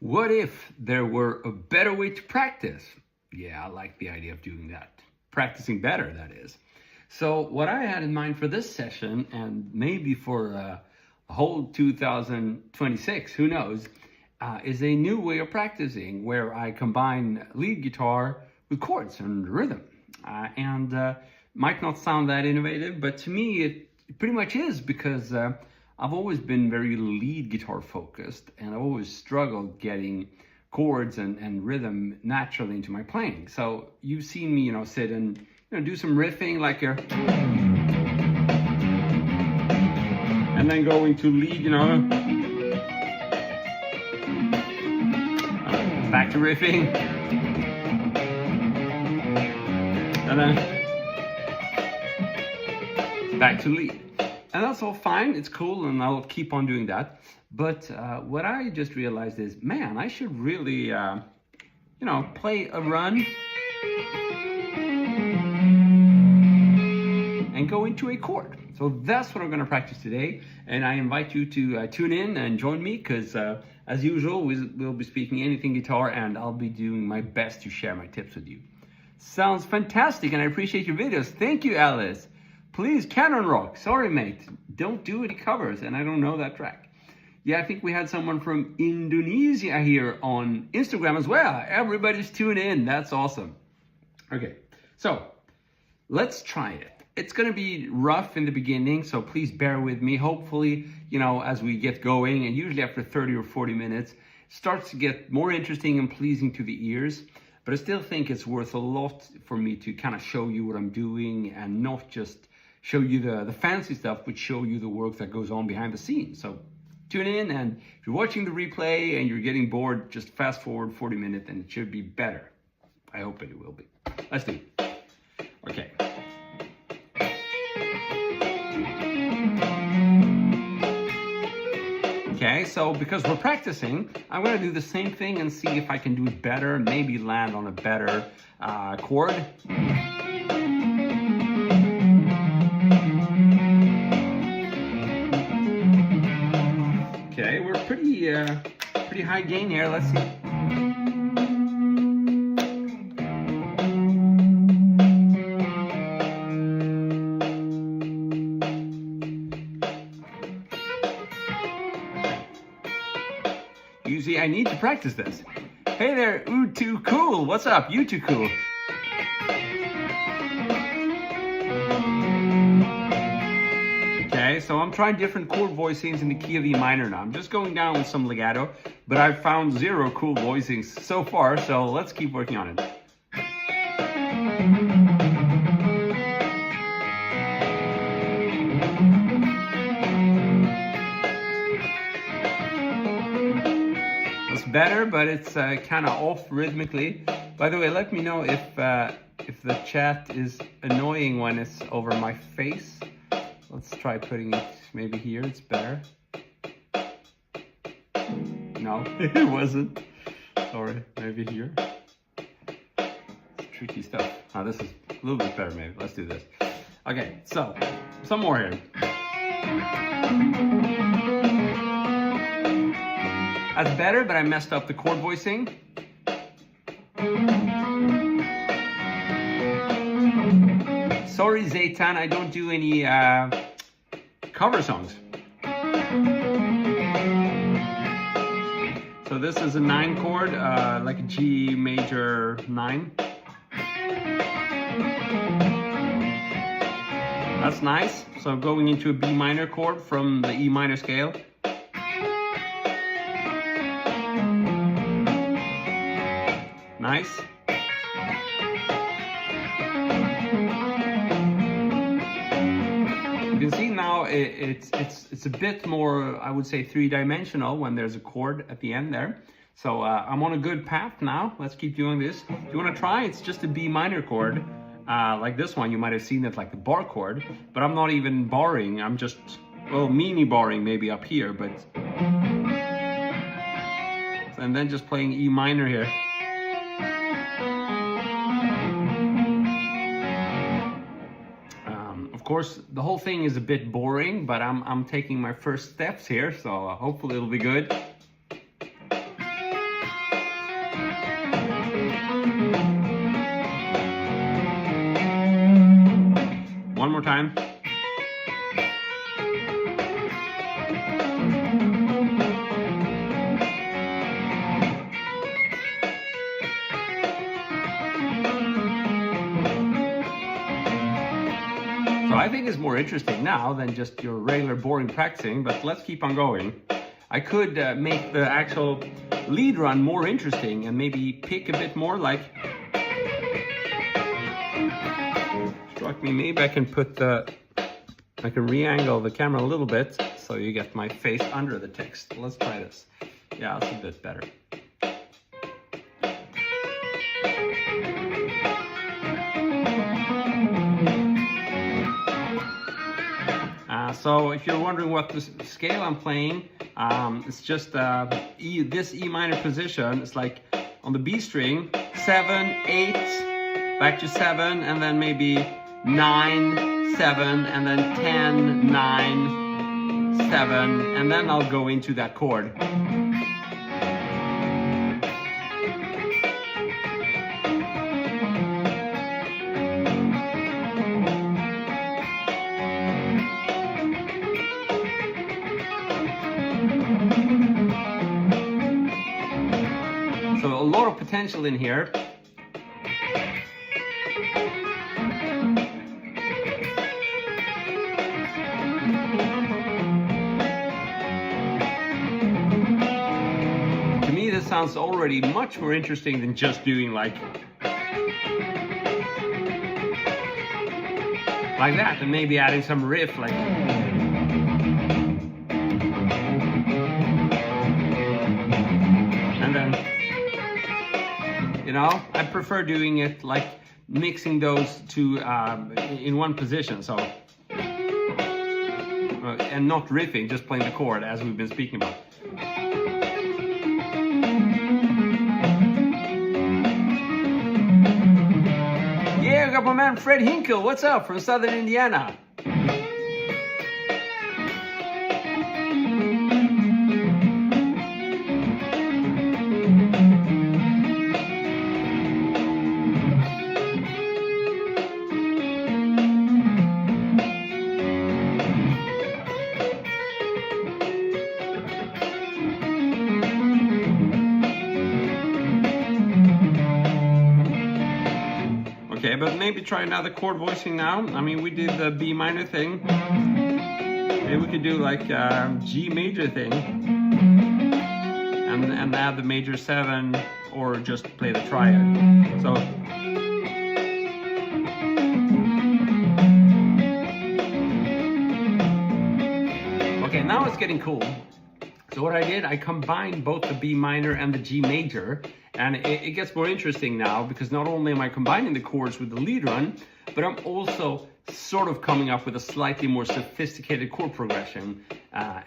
What if there were a better way to practice? Yeah, I like the idea of doing that. Practicing better, that is. So what I had in mind for this session, and maybe for a whole 2026, who knows, is a new way of practicing where I combine lead guitar with chords and rhythm. Might not sound that innovative, but to me it pretty much is, because I've always been very lead guitar focused, and I've always struggled getting chords and rhythm naturally into my playing. So you've seen me, sit and do some riffing like a, and then go into lead, back to riffing, and then back to lead. And that's all fine, it's cool, and I'll keep on doing that. But what I just realized is, man, I should really, play a run and go into a chord. So that's what I'm gonna practice today. And I invite you to tune in and join me, because as usual, we'll be speaking anything guitar, and I'll be doing my best to share my tips with you. Sounds fantastic, and I appreciate your videos. Thank you, Alice. Please, Canon Rock. Sorry, mate. Don't do any covers, and I don't know that track. Yeah, I think we had someone from Indonesia here on Instagram as well. Everybody's tuning in. That's awesome. Okay, so let's try it. It's going to be rough in the beginning, so please bear with me. Hopefully, as we get going, and usually after 30 or 40 minutes, it starts to get more interesting and pleasing to the ears. But I still think it's worth a lot for me to kind of show you what I'm doing, and not just show you the fancy stuff, but show you the work that goes on behind the scenes. So tune in, and if you're watching the replay and you're getting bored, just fast forward 40 minutes and it should be better. I hope it will be. Let's do it. Okay. Okay, so because we're practicing, I'm gonna do the same thing and see if I can do it better, maybe land on a better chord. Okay, we're pretty high gain here. Let's see. Usually I need to practice this. Hey there, Too Cool. What's up, you Too Cool? Okay, so I'm trying different chord voicings in the key of E minor now. I'm just going down with some legato, but I've found 0 cool voicings so far, so let's keep working on it. It's better, but it's kind of off rhythmically. By the way, let me know if the chat is annoying when it's over my face. Let's try putting it maybe here, it's better. No, it wasn't. Sorry, maybe here. It's tricky stuff. Oh, this is a little bit better maybe. Let's do this. Okay, so, some more here. That's better, but I messed up the chord voicing. Sorry, Zaytan, I don't do any cover songs. So this is a 9 chord, like a G major 9. That's nice. So going into a B minor chord from the E minor scale. Nice. You can see now it's a bit more, I would say, 3-dimensional when there's a chord at the end there. So I'm on a good path now. Let's keep doing this. If you want to try, it's just a B minor chord. Like this one, you might have seen it like the bar chord, but I'm not even barring. I'm just, well, mini barring maybe up here, but... And then just playing E minor here. Of course, the whole thing is a bit boring, but I'm taking my first steps here, so hopefully it'll be good. one more time. So I think it's more interesting now than just your regular boring practicing, but let's keep on going. I could make the actual lead run more interesting and maybe pick a bit more, like struck me. Maybe I can re-angle the camera a little bit so you get my face under the text. Let's try this. Yeah, that's a bit better. So if you're wondering what the scale I'm playing, it's just this E minor position. It's like on the B string, 7, 8, back to 7, and then maybe 9, 7, and then 10, 9, 7, and then I'll go into that chord. So a lot of potential in here. To me, this sounds already much more interesting than just doing like that, and maybe adding some riff like. And then, you know, I prefer doing it like mixing those two in one position, so and not riffing, just playing the chord as we've been speaking about. Yeah, I got my man Fred Hinkle. What's up from Southern Indiana? Okay, but maybe try another chord voicing now. I mean, we did the B minor thing. Maybe we could do like G major thing. And add the major 7 or just play the triad. So. Okay, now it's getting cool. So what I did, I combined both the B minor and the G major, and it gets more interesting now because not only am I combining the chords with the lead run, but I'm also sort of coming up with a slightly more sophisticated chord progression,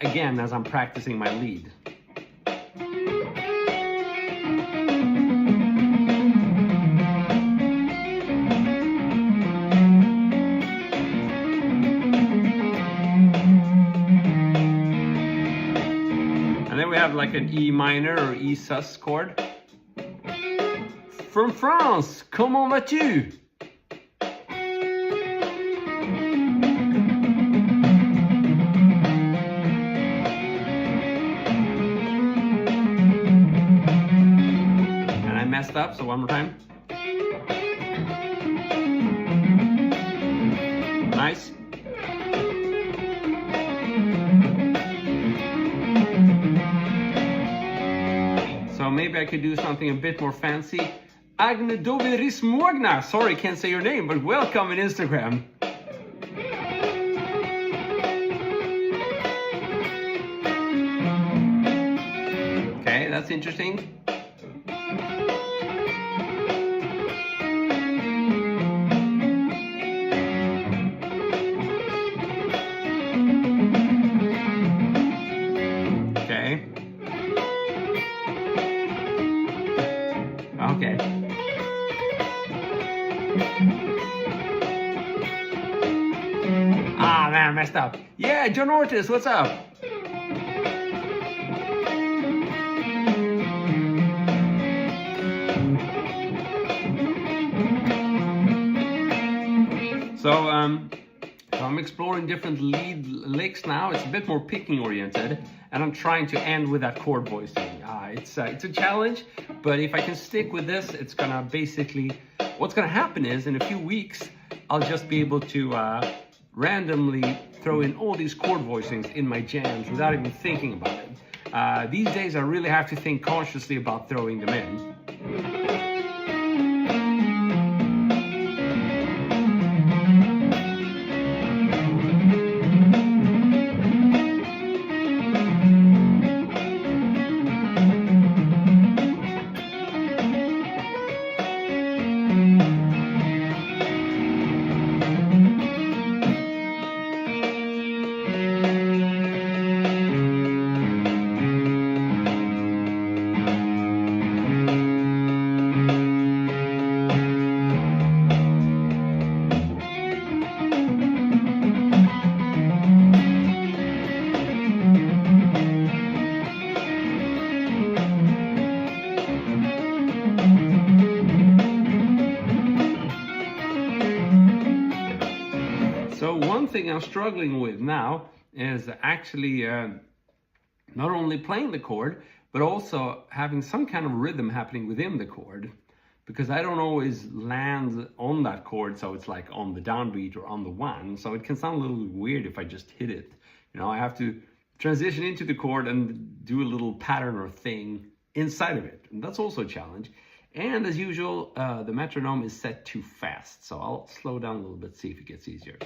again, as I'm practicing my lead. And then we have like an E minor or E sus chord. From France, comment vas-tu? And I messed up, so one more time. Nice. So maybe I could do something a bit more fancy. Agnedoviris Morgna. Sorry, can't say your name, but welcome on Instagram. Okay, that's interesting. Okay. Okay. Ah, man, I messed up. Yeah, John Ortiz, what's up? So, I'm exploring different lead licks now. It's a bit more picking oriented, and I'm trying to end with that chord voicing. It's a challenge, but if I can stick with this, it's gonna basically, what's gonna happen is in a few weeks, I'll just be able to randomly throw in all these chord voicings in my jams without even thinking about it. These days I really have to think consciously about throwing them in. So one thing I'm struggling with now is actually not only playing the chord, but also having some kind of rhythm happening within the chord, because I don't always land on that chord, so it's like on the downbeat or on the one, so it can sound a little weird if I just hit it. You know, I have to transition into the chord and do a little pattern or thing inside of it, and that's also a challenge. And as usual, the metronome is set too fast, so I'll slow down a little bit, see if it gets easier.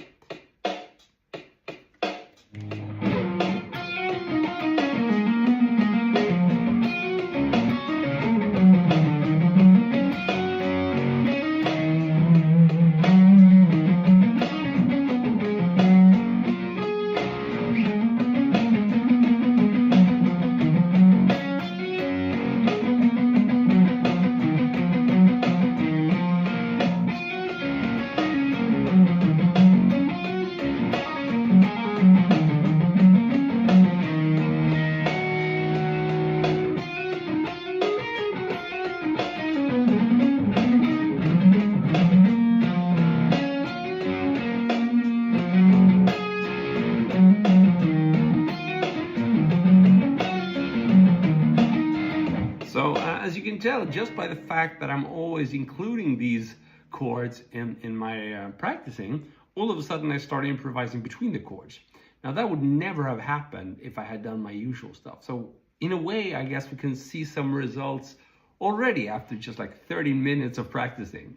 So as you can tell, just by the fact that I'm always including these chords in my practicing, all of a sudden I start improvising between the chords. Now that would never have happened if I had done my usual stuff. So in a way, I guess we can see some results already after just like 30 minutes of practicing.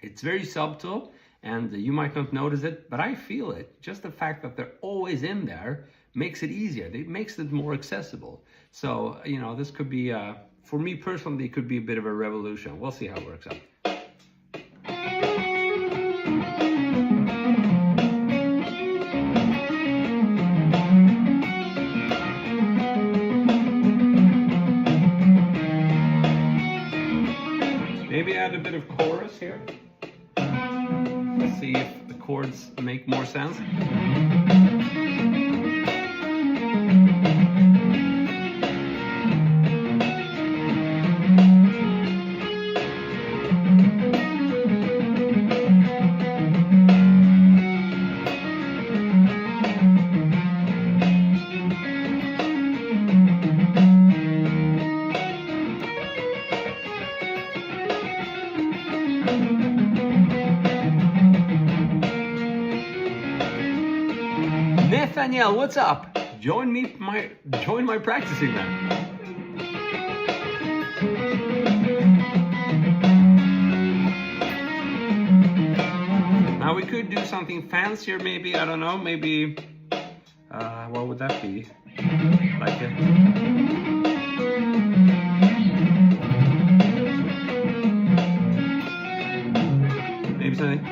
It's very subtle and you might not notice it, but I feel it. Just the fact that they're always in there makes it easier. It makes it more accessible. So, you know, this could be, for me personally, it could be a bit of a revolution. We'll see how it works out. Maybe add a bit of chorus here. Let's see if the chords make more sense. Nathaniel, what's up? Join my practicing then. Now we could do something fancier, maybe, I don't know, maybe, what would that be? Like maybe something.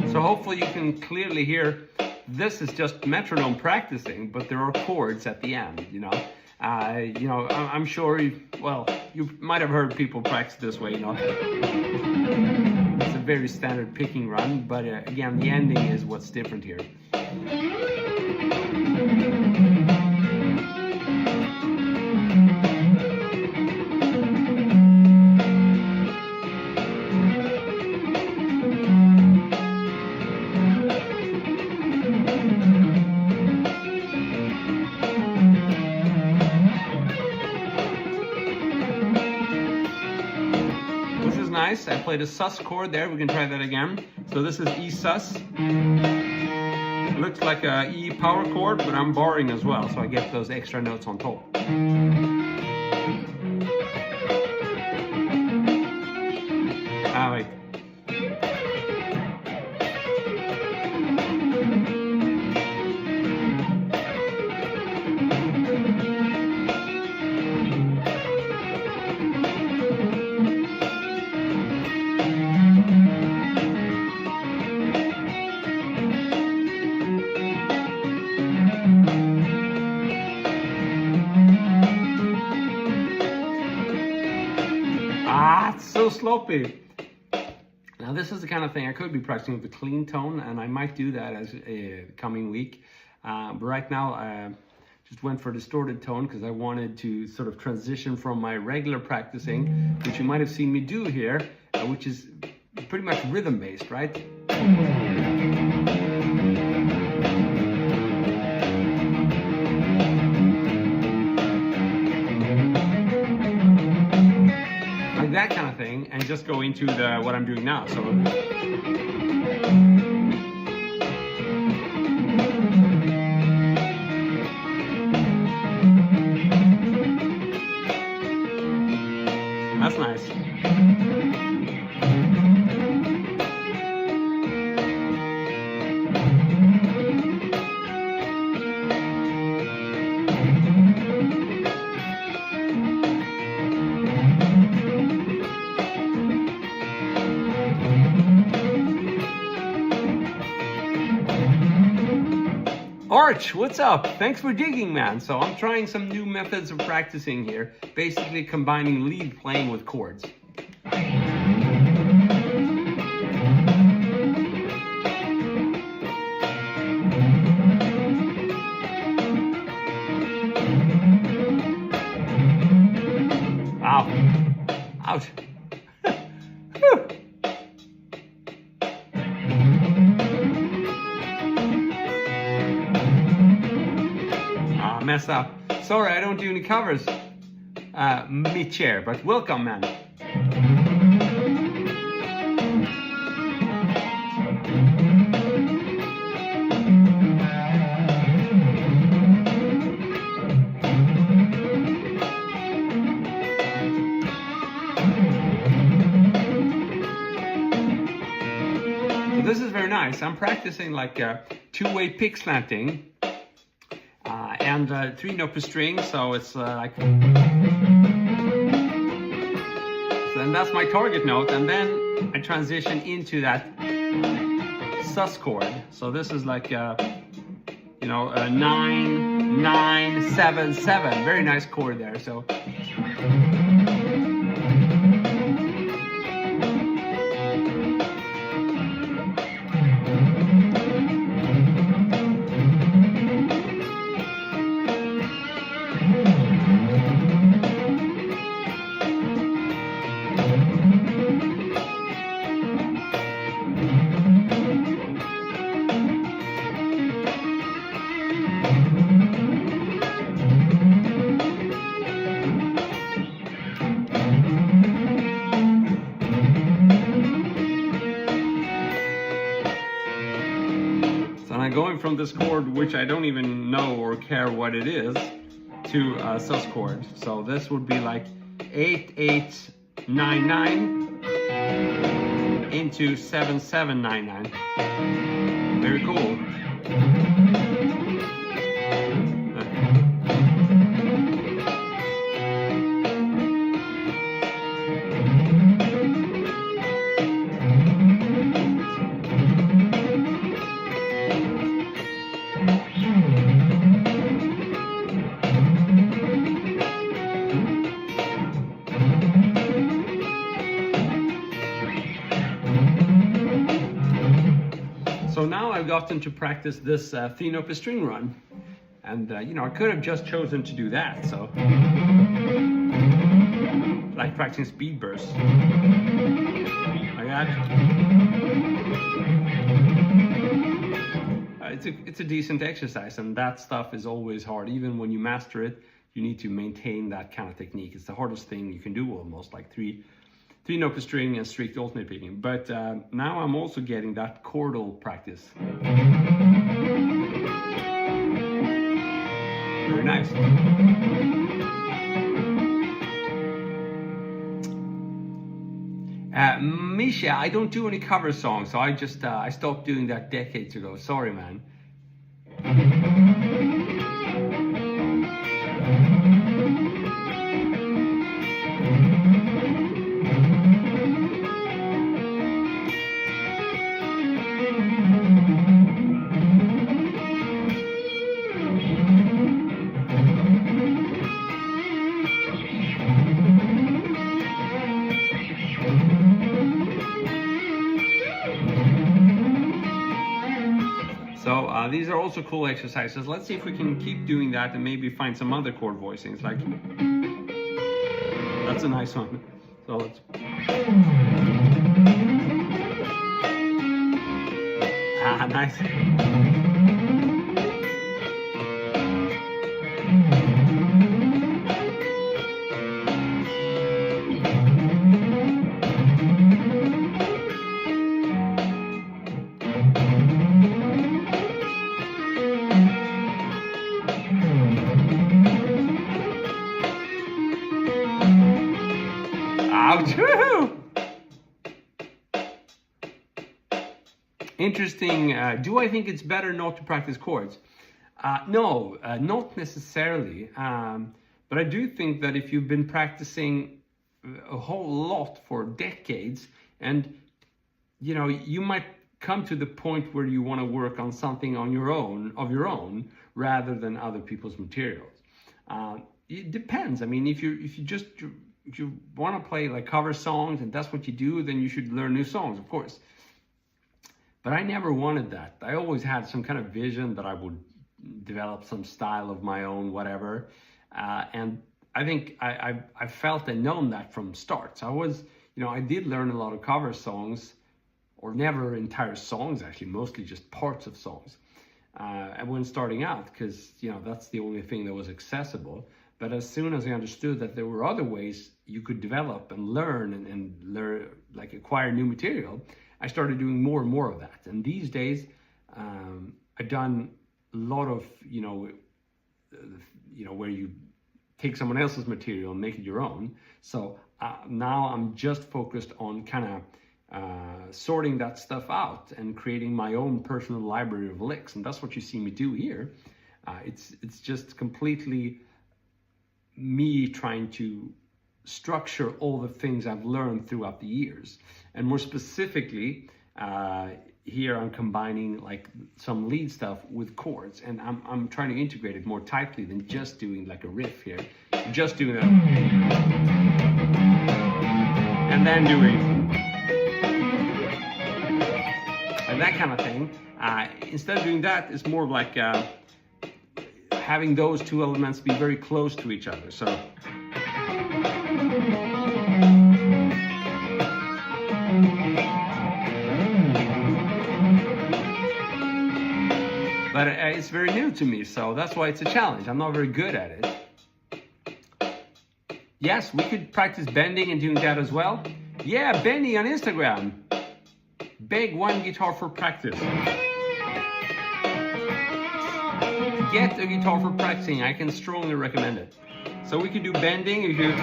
So hopefully you can clearly hear this is just metronome practicing, but there are chords at the end, you know. I'm sure you might have heard people practice this way, you know. It's a very standard picking run, but again, the ending is what's different here. Nice. I played a sus chord there. We can try that again. So this is E sus. It looks like a E power chord, but I'm barring as well, so I get those extra notes on top. Wait. It's so sloppy. Now this is the kind of thing I could be practicing with the clean tone, and I might do that as a coming week. But right now I just went for distorted tone because I wanted to sort of transition from my regular practicing, which you might have seen me do here, which is pretty much rhythm based, right? That kind of thing, and just go into what I'm doing now. So that's nice. Arch, what's up? Thanks for digging, man. So I'm trying some new methods of practicing here, basically combining lead playing with chords. Ow. Ouch. Mess up. Sorry, I don't do any covers. Me chair, but welcome, man. So this is very nice. I'm practicing like two-way pick slanting. And 3-note per string, so it's like, and that's my target note, and then I transition into that sus chord. So this is like, 9, 9, 7, 7. Very nice chord there. So. Going from this chord, which I don't even know or care what it is, to a sus chord. So this would be like 8, 8, 9, 9 into 7, 7, 9, 9. Very cool. So now I've gotten to practice this 3-note string run. And, you know, I could have just chosen to do that, so. Like practicing speed bursts. Like that. It's a decent exercise, and that stuff is always hard. Even when you master it, you need to maintain that kind of technique. It's the hardest thing you can do almost, like three-note string and strict alternate picking. But now I'm also getting that chordal practice. Very nice. Misha, I don't do any cover songs, so I stopped doing that decades ago. Sorry, man. So these are also cool exercises. Let's see if we can keep doing that and maybe find some other chord voicings. Like, that's a nice one. So let's. Nice. Ouch! Interesting. Do I think it's better not to practice chords? No, not necessarily. But I do think that if you've been practicing a whole lot for decades, and you know, you might come to the point where you want to work on something on your own, rather than other people's materials. It depends. I mean, if you want to play like cover songs and that's what you do, then you should learn new songs, of course. But I never wanted that. I always had some kind of vision that I would develop some style of my own, whatever. And I think I felt and known that from start. So I did learn a lot of cover songs, or never entire songs, actually, mostly just parts of songs. And when starting out, because, you know, that's the only thing that was accessible. But as soon as I understood that there were other ways you could develop and learn and learn, like acquire new material, I started doing more and more of that. And these days, I've done a lot of, where you take someone else's material and make it your own. So now I'm just focused on kind of sorting that stuff out and creating my own personal library of licks. And that's what you see me do here. It's just completely me trying to structure all the things I've learned throughout the years. And more specifically, here I'm combining like some lead stuff with chords, and I'm trying to integrate it more tightly than just doing like a riff here. Just doing that. And then doing. And that kind of thing. Instead of doing that, it's more like having those two elements be very close to each other. So. But it's very new to me, so that's why it's a challenge. I'm not very good at it. Yes, we could practice bending and doing that as well. Yeah, Benny on Instagram. Beg one guitar for practice. Get a guitar for practicing. I can strongly recommend it. So we could do bending if you.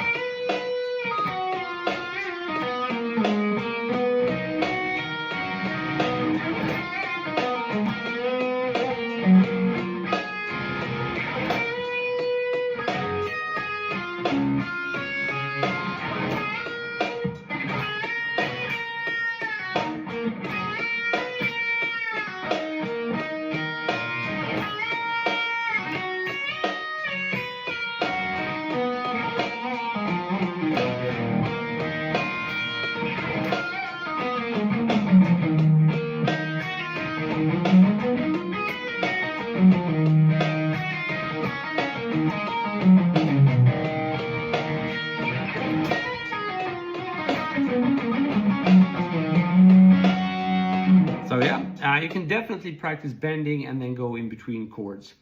You can definitely practice bending and then go in between chords.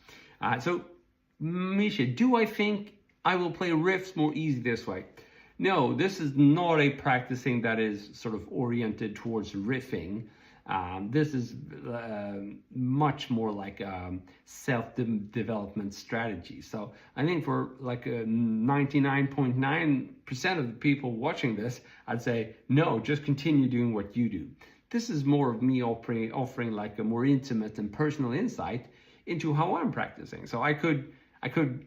So, Misha, do I think I will play riffs more easy this way? No, this is not a practicing that is sort of oriented towards riffing. This is much more like self-development strategy. So I think for like 99.9% of the people watching this, I'd say, no, just continue doing what you do. This is more of me offering like a more intimate and personal insight into how I'm practicing. So I could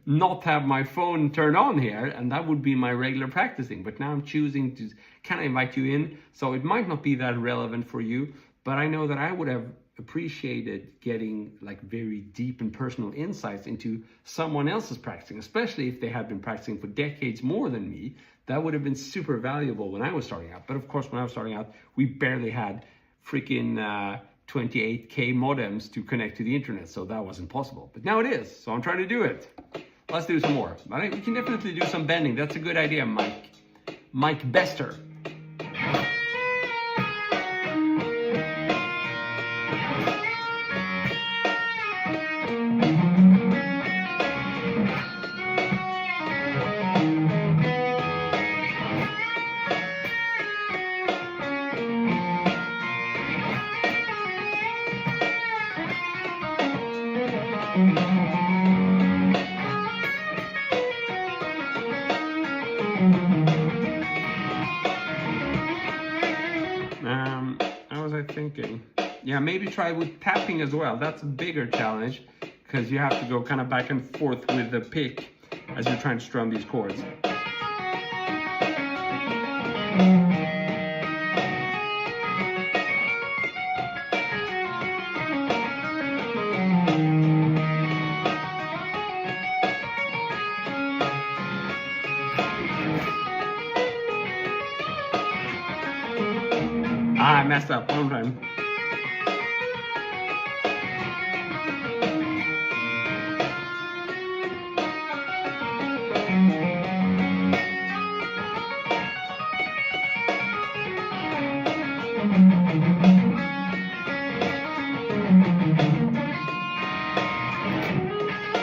not have my phone turned on here, and that would be my regular practicing. But now I'm choosing to kind of invite you in. So it might not be that relevant for you, but I know that I would have appreciated getting like very deep and personal insights into someone else's practicing, especially if they had been practicing for decades more than me. That would have been super valuable when I was starting out. But of course, when I was starting out, we barely had freaking 28K modems to connect to the internet, so that wasn't possible. But now it is, so I'm trying to do it. Let's do some more. But we can definitely do some bending. That's a good idea, Mike. Mike Bester. How was I thinking? Yeah, maybe try with tapping as well. That's a bigger challenge because you have to go kind of back and forth with the pick as you're trying to strum these chords. I messed up one time.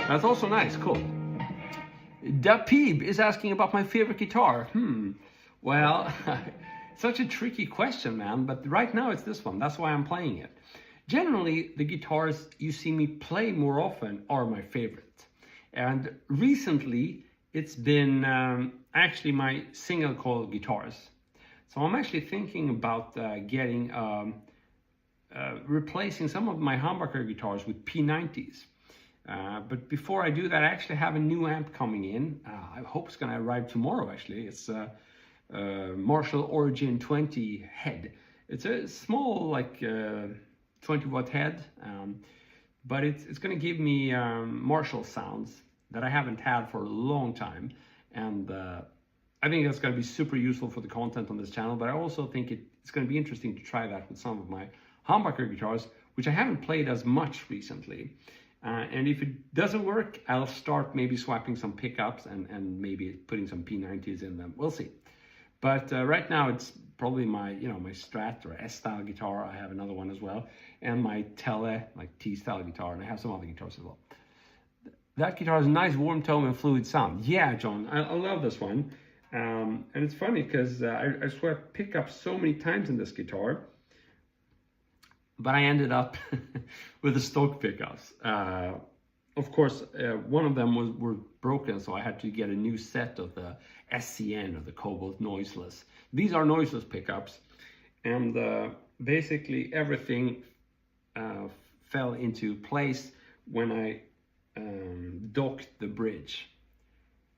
That's also nice, cool. Dapib is asking about my favorite guitar. Well, such a tricky question, man, but right now it's this one. That's why I'm playing it. Generally, the guitars you see me play more often are my favorite. And recently, it's been actually my single coil guitars. So I'm actually thinking about replacing some of my humbucker guitars with P90s. But before I do that, I actually have a new amp coming in. I hope it's gonna arrive tomorrow, actually. It's Marshall Origin 20 head. It's a small, like 20 watt head, but it's gonna give me Marshall sounds that I haven't had for a long time. And I think that's gonna be super useful for the content on this channel, but I also think it's gonna be interesting to try that with some of my humbucker guitars, which I haven't played as much recently. And if it doesn't work, I'll start maybe swapping some pickups and maybe putting some P90s in them. We'll see. But right now it's probably my Strat or S-style guitar. I have another one as well. And my Tele, like T-style guitar. And I have some other guitars as well. That guitar has a nice warm tone and fluid sound. Yeah, John, I love this one. And it's funny because I swapped pickups so many times in this guitar. But I ended up with the stock pickups. Of course, one of them were broken, so I had to get a new set of the SCN, or the Cobalt Noiseless. These are noiseless pickups, and basically everything fell into place when I docked the bridge.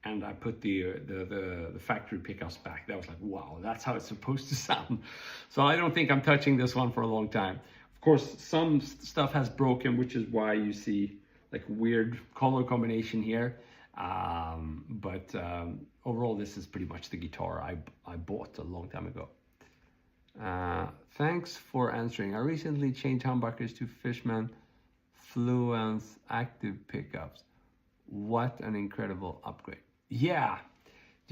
And I put the factory pickups back. That was like, wow, that's how it's supposed to sound. So I don't think I'm touching this one for a long time. Of course, some stuff has broken, which is why you see like weird color combination here. But overall, this is pretty much the guitar I bought a long time ago. Thanks for answering. I recently changed humbuckers to Fishman Fluence active pickups. What an incredible upgrade. Yeah,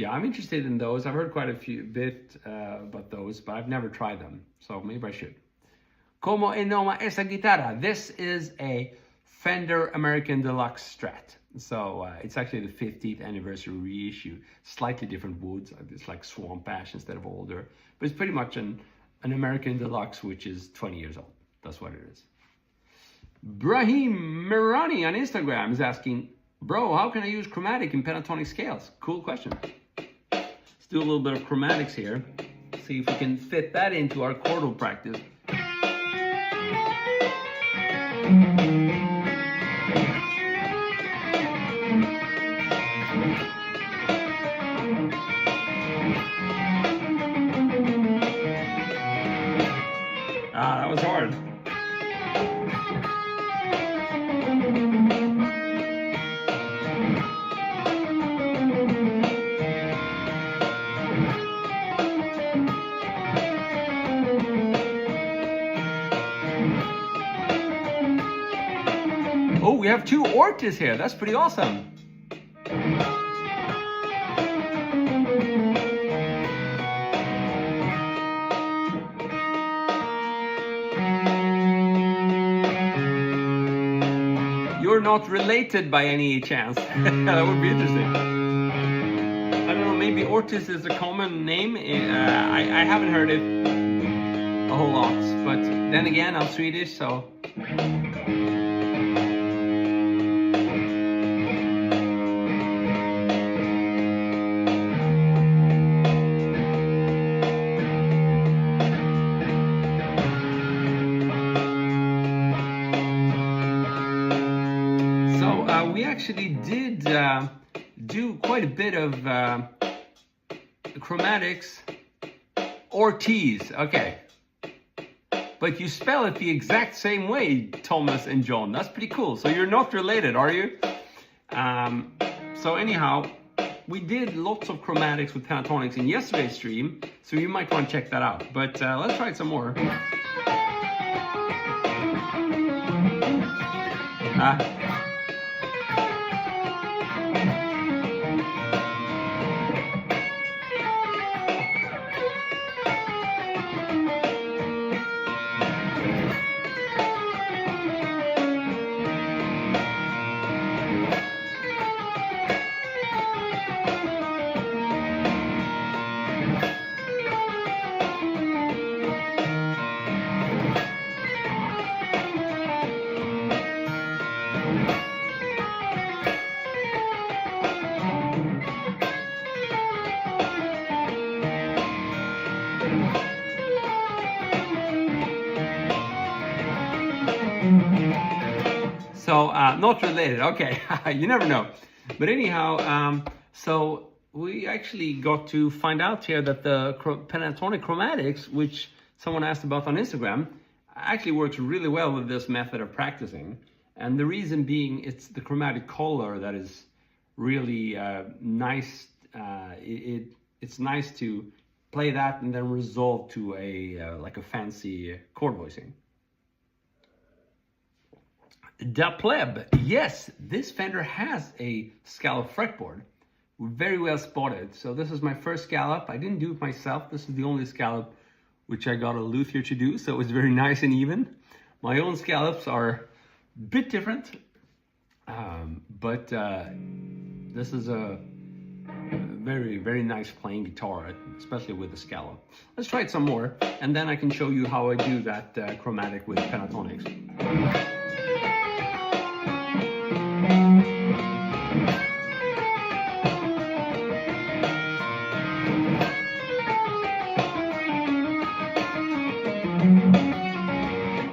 I'm interested in those. I've heard quite a bit about those, but I've never tried them, so maybe I should. Como se llama esa guitarra? This is a Fender American Deluxe Strat. So it's actually the 50th anniversary reissue. Slightly different woods. It's like swamp ash instead of alder. But it's pretty much an American Deluxe, which is 20 years old. That's what it is. Brahim Mirani on Instagram is asking, bro, how can I use chromatic in pentatonic scales? Cool question. Let's do a little bit of chromatics here. See if we can fit that into our chordal practice. That was hard. Oh, we have 2 Ortis here. That's pretty awesome. You're not related by any chance. That would be interesting. I don't know, maybe Ortis is a common name. I haven't heard it a whole lot, but then again, I'm Swedish, so... we actually did do quite a bit of chromatics. Ortiz, okay. But you spell it the exact same way, Thomas and John. That's pretty cool. So you're not related, are you? So anyhow, we did lots of chromatics with pentatonics in yesterday's stream, so you might want to check that out. But let's try it some more. So, not related, okay, you never know. But anyhow, so we actually got to find out here that the pentatonic chromatics, which someone asked about on Instagram, actually works really well with this method of practicing. And the reason being, it's the chromatic color that is really nice. It's nice to play that and then resolve to a like a fancy chord voicing. Da Pleb, yes, this Fender has a scallop fretboard. Very well spotted. So this is my first scallop. I didn't do it myself. This is the only scallop which I got a luthier to do, so it's very nice and even. My own scallops are a bit different, but this is a very, very nice playing guitar, especially with the scallop. Let's try it some more, and then I can show you how I do that chromatic with pentatonics.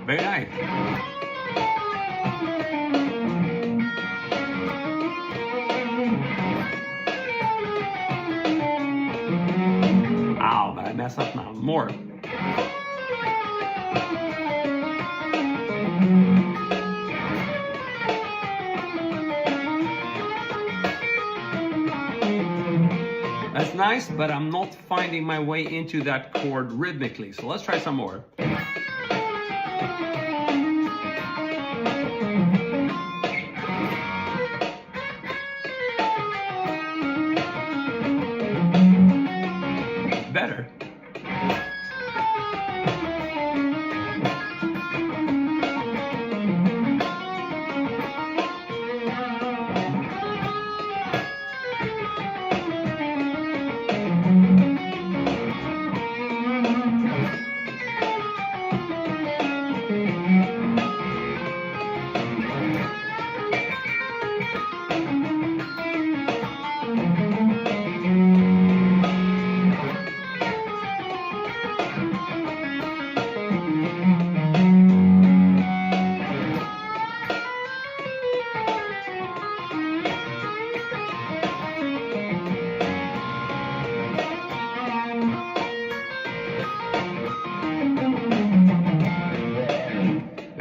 Very nice. Ow, but I messed up now. More. That's nice, but I'm not finding my way into that chord rhythmically. So let's try some more. Better.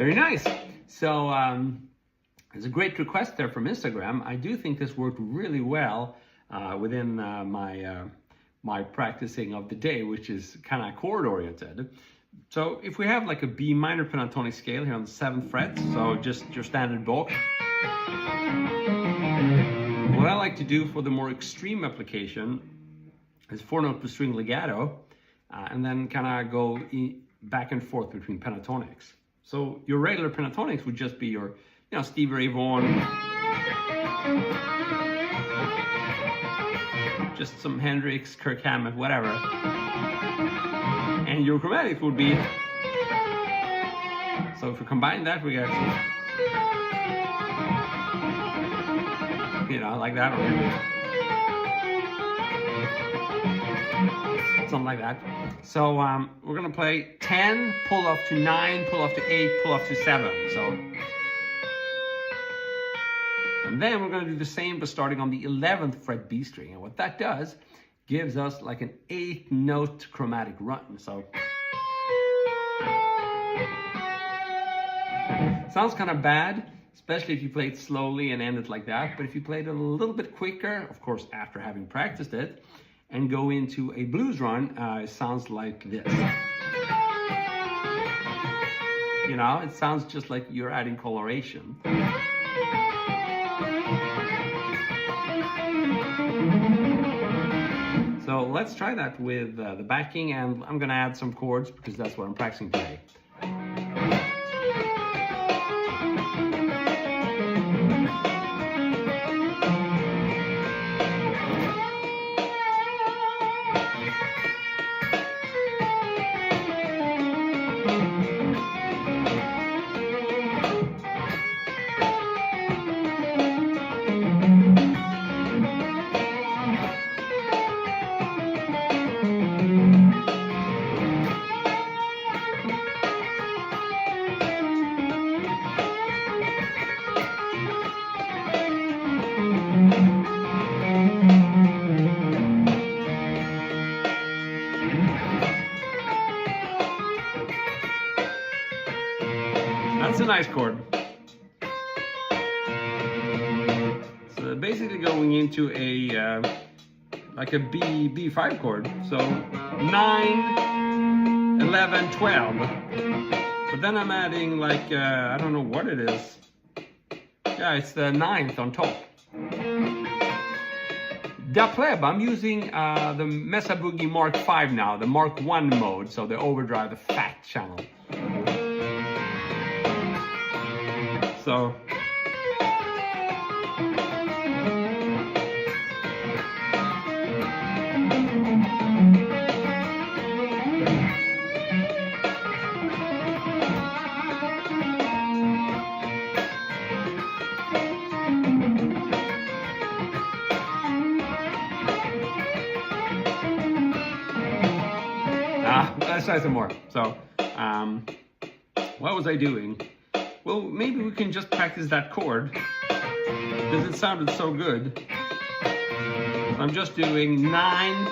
Very nice. So there's a great request there from Instagram. I do think this worked really well within my practicing of the day, which is kind of chord oriented. So if we have like a B minor pentatonic scale here on the 7th fret, so just your standard bow. What I like to do for the more extreme application is 4-note per string legato, and then kind of go back and forth between pentatonics. So your regular pentatonics would just be your, Stevie Ray Vaughan, just some Hendrix, Kirk Hammett, whatever. And your chromatics would be, so if we combine that, we get, like that, or something like that. So we're gonna play 10, pull off to 9, pull off to 8, pull off to 7. And then we're gonna do the same, but starting on the 11th fret B string. And what that does, gives us like an 8-note chromatic run. So sounds kind of bad, especially if you play it slowly and end it like that. But if you play it a little bit quicker, of course, after having practiced it, and go into a blues run, it sounds like this. It sounds just like you're adding coloration. So let's try that with the backing, and I'm gonna add some chords because that's what I'm practicing today. That's a nice chord. So basically going into a like a B5 chord. So 9, 11, 12. But then I'm adding like I don't know what it is. Yeah, it's the 9th on top. Da pleb, I'm using the Mesa Boogie Mark 5 now, the Mark 1 mode, so the overdrive, the fat channel. So let's try some more. So what was I doing? Well, maybe we can just practice that chord because it sounded so good. I'm just doing 9,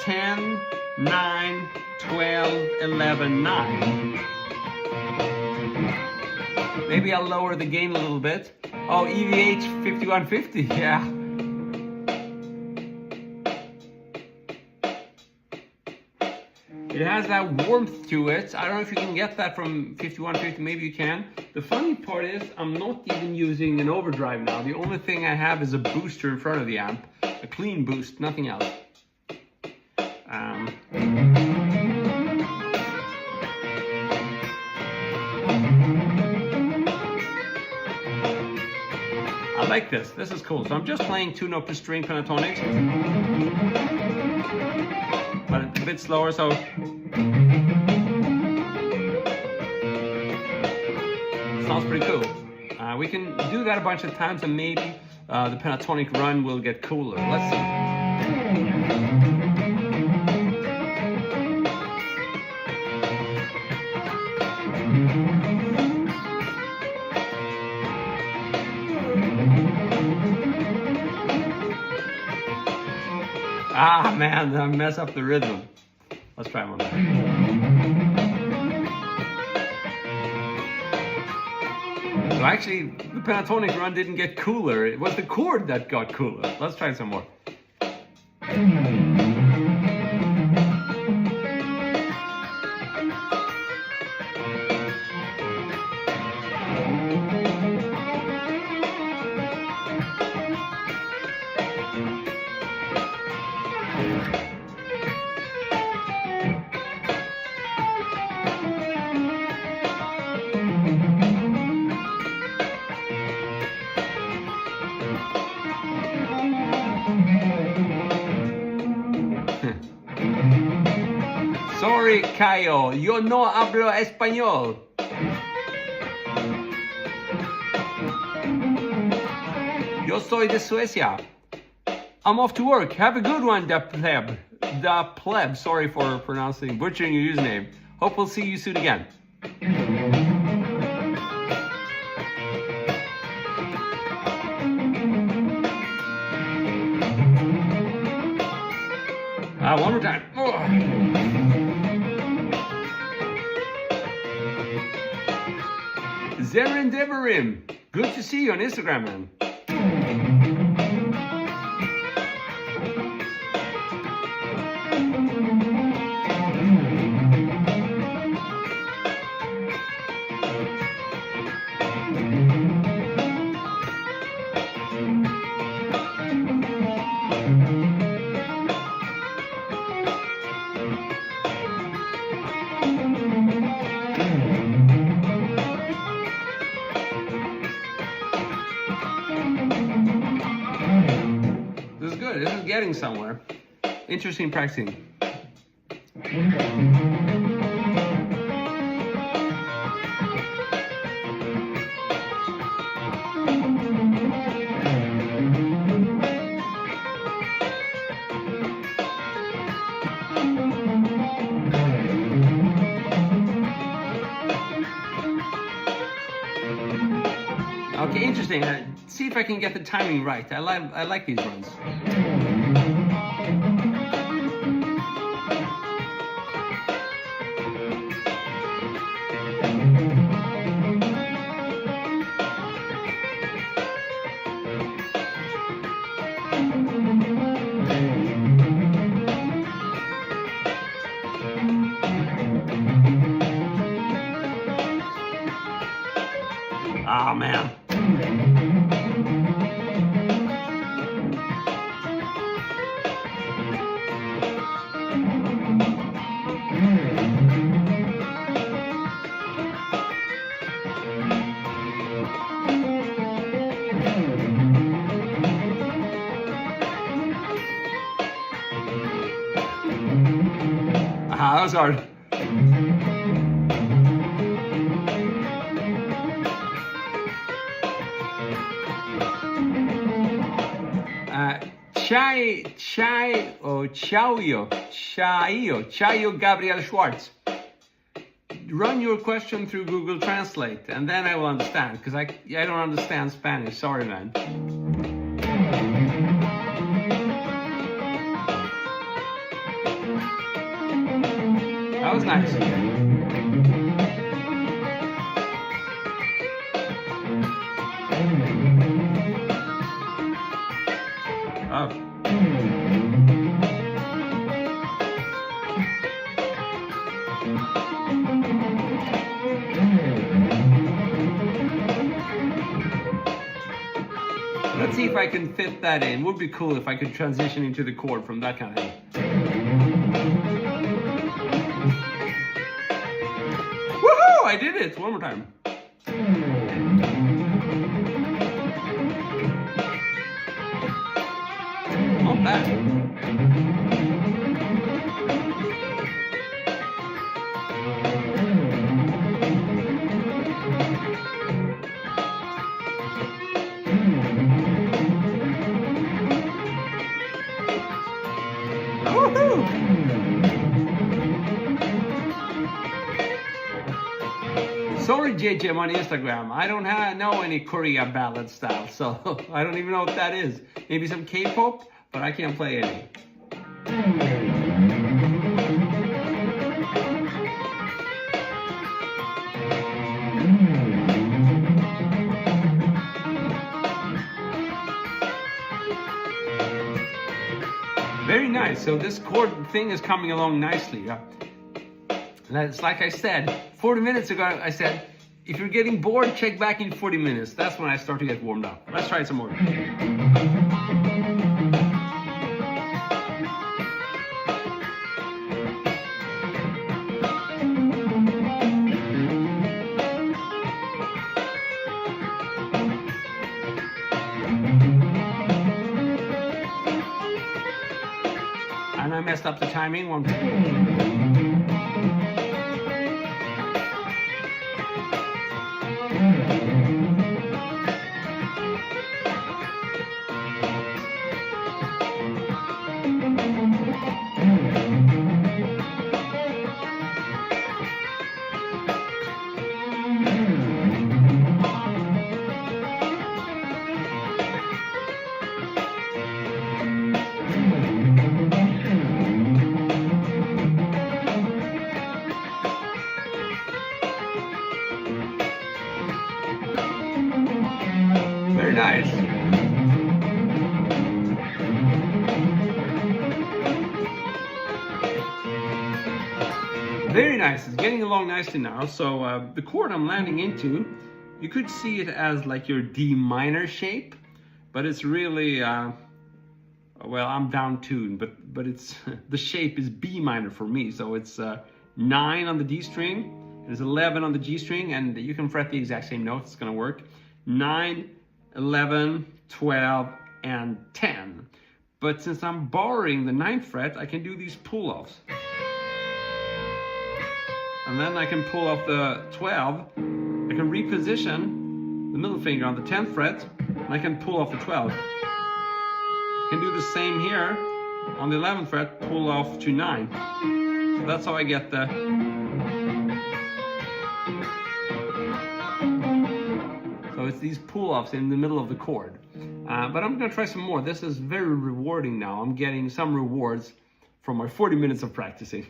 10, 9, 12, 11, 9. Maybe I'll lower the gain a little bit. Oh, EVH 5150, yeah. It has that warmth to it. I don't know if you can get that from 5150, maybe you can. The funny part is I'm not even using an overdrive now. The only thing I have is a booster in front of the amp. A clean boost, nothing else. I like this. This is cool. So I'm just playing 2-note per string pentatonics. But a bit slower, so sounds pretty cool. We can do that a bunch of times, and maybe the pentatonic run will get cooler. Let's see. Ah, man, I mess up the rhythm. Let's try one more. actually, the pentatonic run didn't get cooler. It was the chord that got cooler. Let's try some more. Sorry, Caio, yo no hablo español. Yo soy de Suecia. I'm off to work. Have a good one, da pleb. Da pleb. Sorry for butchering your username. Hope we'll see you soon again. One more time. Zeren Deverim. Good to see you on Instagram, man. This is good. This is getting somewhere. Interesting practicing. Okay, interesting. See if I can get the timing right. I like these runs. Oh man. That was hard. Chayo Gabriel Schwartz. Run your question through Google Translate, and then I will understand, because I don't understand Spanish. Sorry, man. That was nice. Oh. Let's see if I can fit that in. Would be cool if I could transition into the chord from that kind of thing. Woohoo! I did it! One more time. Not bad. Sorry, JJ on Instagram. I don't know any Korea ballad style, so I don't even know what that is. Maybe some K-pop, but I can't play any. nice. So this chord thing is coming along nicely. It's like I said, 40 minutes ago, I said, if you're getting bored, check back in 40 minutes. That's when I start to get warmed up. Let's try it some more. And I messed up the timing. One. Very nice. Very nice. It's getting along nicely now. So the chord I'm landing into, you could see it as like your D minor shape, but it's really, well, I'm down tuned, but it's the shape is B minor for me. So it's 9 on the D string, it's 11 on the G string, and you can fret the exact same notes. It's gonna work. 9, 11, 12, and 10. But since I'm borrowing the 9th fret, I can do these pull-offs. And then I can pull off the 12. I can reposition the middle finger on the 10th fret, and I can pull off the 12. I can do the same here on the 11th fret, pull off to 9. So that's how I get the... So it's these pull-offs in the middle of the chord. But I'm gonna try some more. This is very rewarding now. I'm getting some rewards from my 40 minutes of practicing.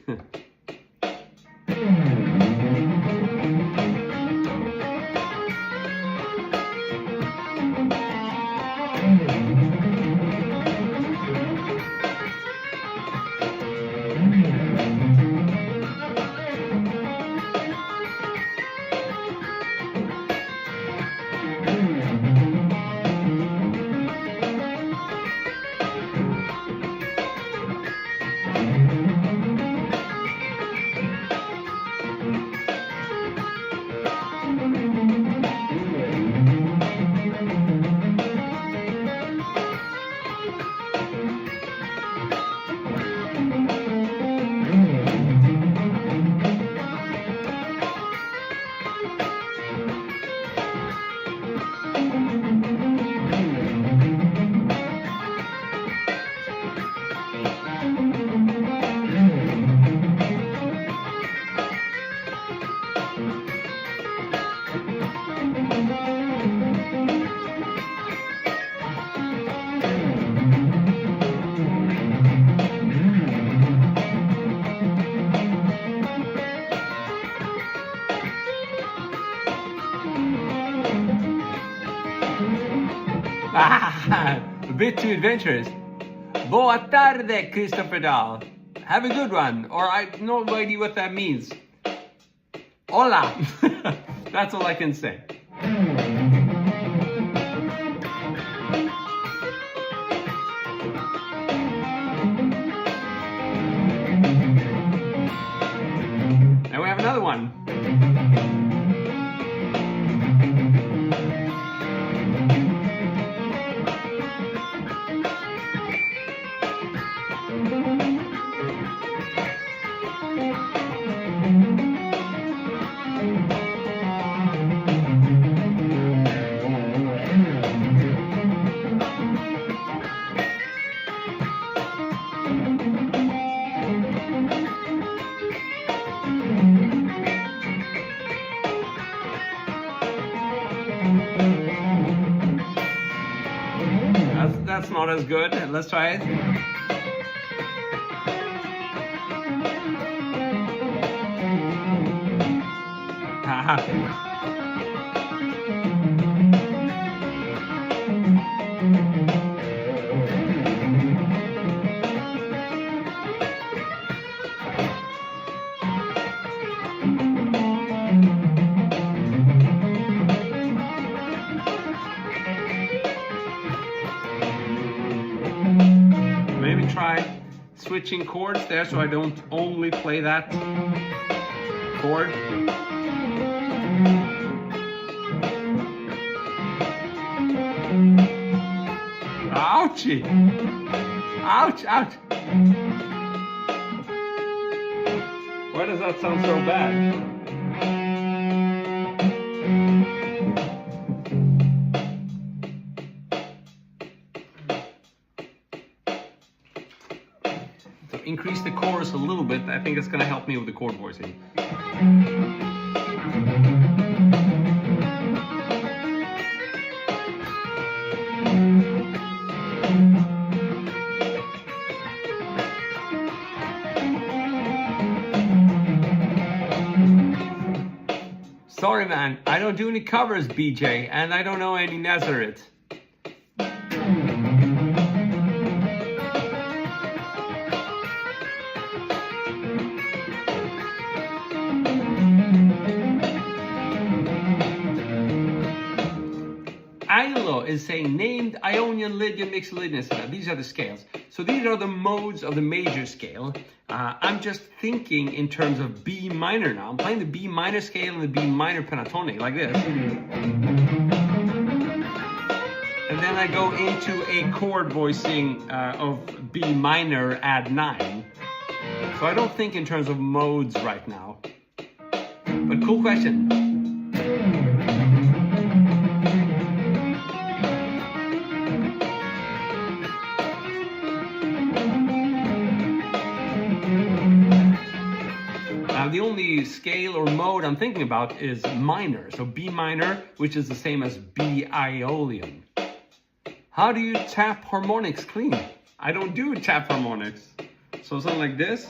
A bit too adventurous. Boa tarde, Christopher Dahl. Have a good one. Or I have no idea what that means. Hola. That's all I can say. And we have another one. That's not as good. Let's try it. Haha. switching chords there so I don't only play that chord. Ouchie! Ouch, ouch! Why does that sound so bad? So increase the chorus a little bit. I think it's going to help me with the chord voicing. Sorry, man, I don't do any covers, BJ, and I don't know any Nazareth. Ailo is saying named Ionian, Lydian, Mixolydian, etc. These are the scales. So these are the modes of the major scale. I'm just thinking in terms of B minor now. I'm playing the B minor scale and the B minor pentatonic like this. And then I go into a chord voicing of B minor add 9. So I don't think in terms of modes right now. But cool question. The only scale or mode I'm thinking about is minor. So B minor, which is the same as B Aeolian. How do you tap harmonics clean? I don't do tap harmonics. So something like this.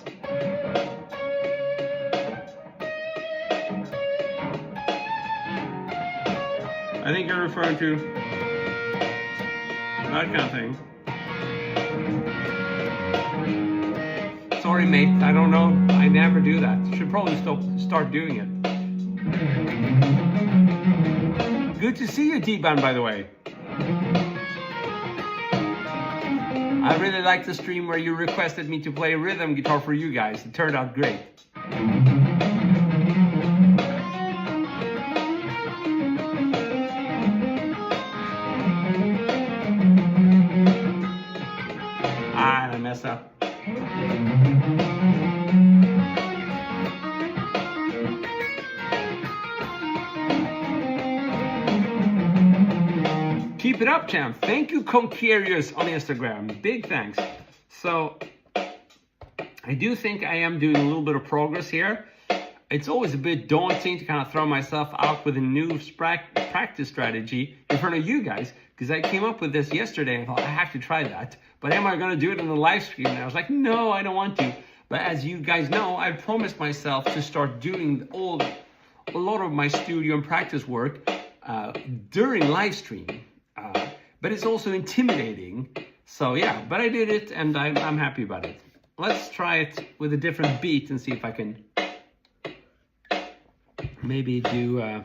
I think you're referring to that kind of thing. Sorry, mate, I don't know. I never do that. Should probably start doing it. Good to see you, D-Ban, by the way. I really liked the stream where you requested me to play rhythm guitar for you guys. It turned out great. Ah, I messed up. Keep it up, champ. Thank you, Concarious on Instagram. Big thanks. So, I do think I am doing a little bit of progress here. It's always a bit daunting to kind of throw myself out with a new practice strategy in front of you guys, because I came up with this yesterday and I thought I have to try that. But am I going to do it in the live stream? And I was like, no, I don't want to. But as you guys know, I promised myself to start doing a lot of my studio and practice work during live stream. But it's also intimidating. So yeah, but I did it and I'm happy about it. Let's try it with a different beat and see if I can maybe do...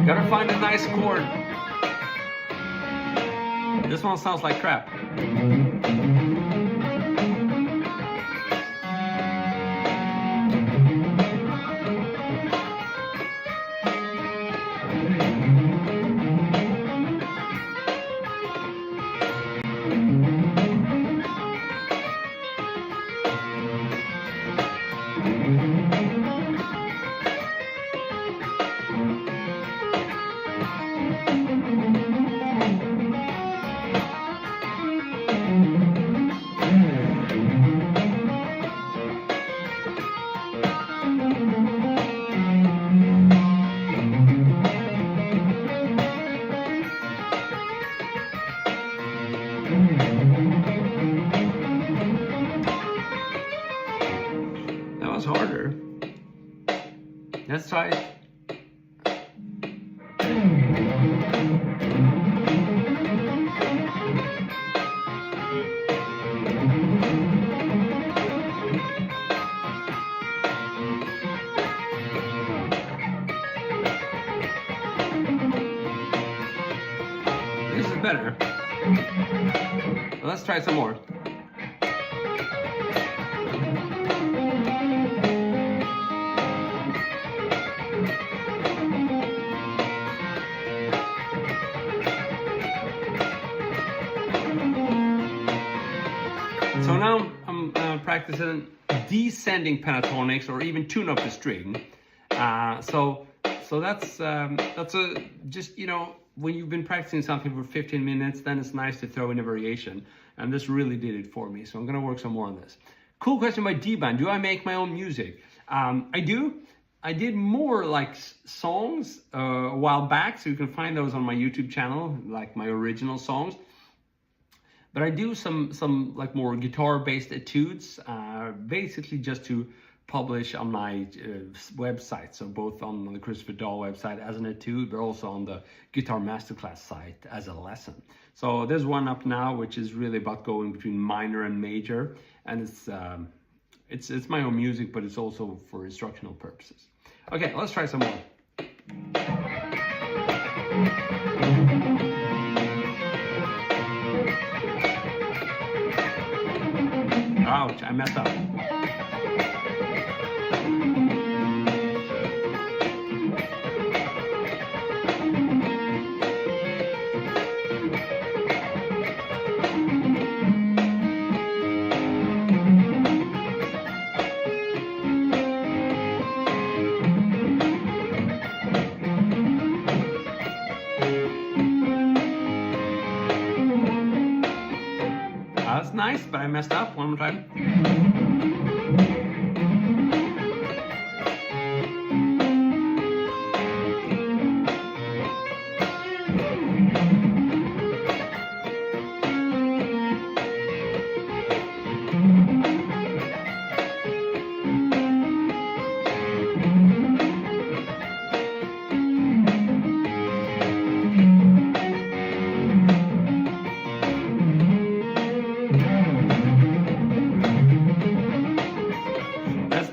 Gotta find a nice chord. This one sounds like crap. Harder. Let's try it. better. Let's try some more. So now I'm practicing descending pentatonics, or even tune up the string. So that's just, you know, when you've been practicing something for 15 minutes, then it's nice to throw in a variation. And this really did it for me. So I'm gonna work some more on this. Cool question by D-Band. Do I make my own music? I do. I did more like songs a while back, so you can find those on my YouTube channel, like my original songs. But I do some like more guitar-based etudes, basically just to publish on my website. So both on the Christopher Dahl website as an etude, but also on the Guitar Masterclass site as a lesson. So there's one up now, which is really about going between minor and major, and it's my own music, but it's also for instructional purposes. Okay, let's try some more. Ouch, I messed up. That's nice, but I messed up. One more time.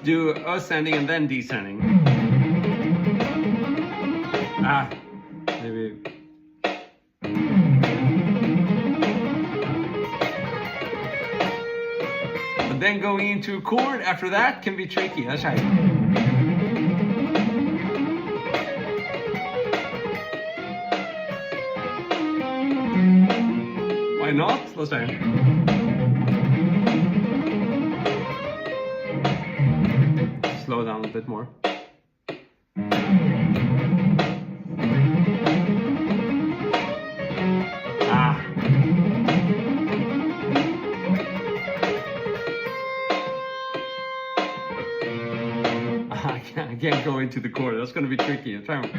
Do ascending and then descending. Maybe. But then going into a chord after that can be tricky. Let's try it. Why not? Let's try it. Slow down a bit more. I can't go into the chord. That's going to be tricky. I'll try.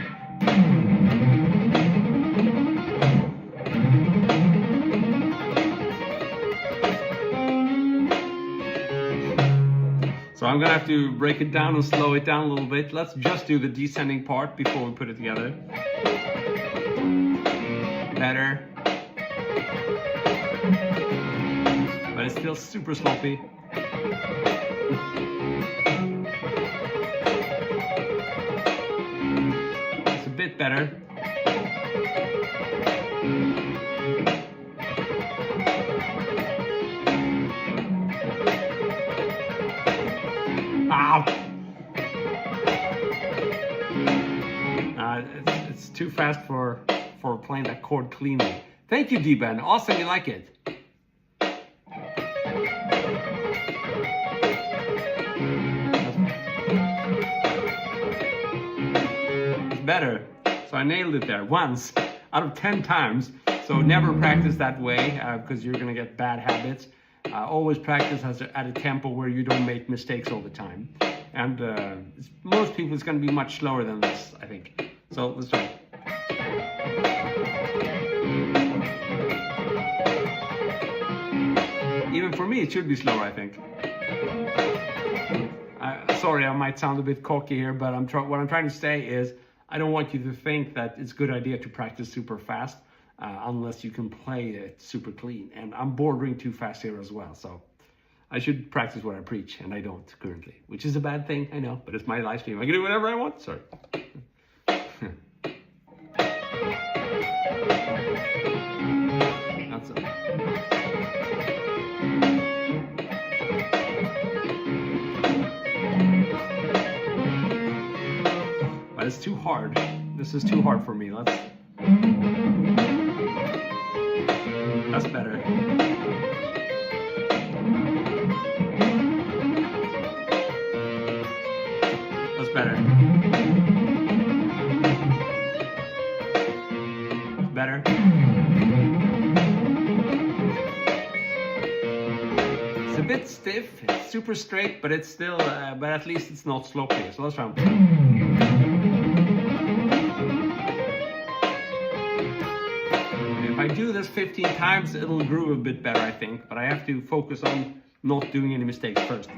So I'm gonna have to break it down and slow it down a little bit. Let's just do the descending part before we put it together. Better. But it's still super sloppy. It's a bit better. It's too fast for playing that chord cleanly. Thank you, D-Band. Awesome, you like it. It's better. So I nailed it there once out of 10 times. So never practice that way because you're gonna get bad habits. Always practice at a tempo where you don't make mistakes all the time. And most people, it's going to be much slower than this, I think. So let's try. Even for me, it should be slower, I think. Sorry, I might sound a bit cocky here, but what I'm trying to say is I don't want you to think that it's a good idea to practice super fast unless you can play it super clean. And I'm bordering too fast here as well, so I should practice what I preach, and I don't currently, which is a bad thing, I know, but it's my live stream. I can do whatever I want. Sorry. it's too hard. This is too hard for me. That's better. That's better. Better. It's a bit stiff, it's super straight, but it's still, but at least it's not sloppy. So let's try. If I do this 15 times, it'll groove a bit better, I think. But I have to focus on not doing any mistakes first.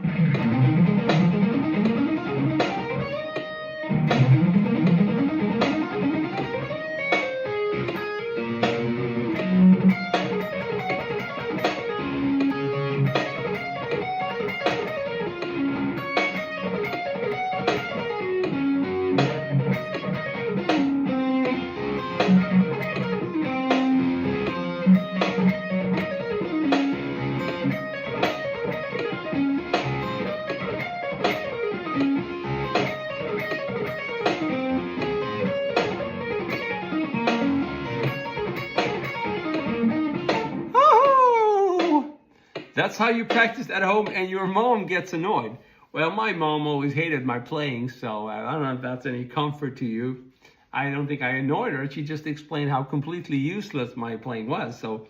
That's how you practice at home and your mom gets annoyed. Well, my mom always hated my playing, so I don't know if that's any comfort to you. I don't think I annoyed her. She just explained how completely useless my playing was. So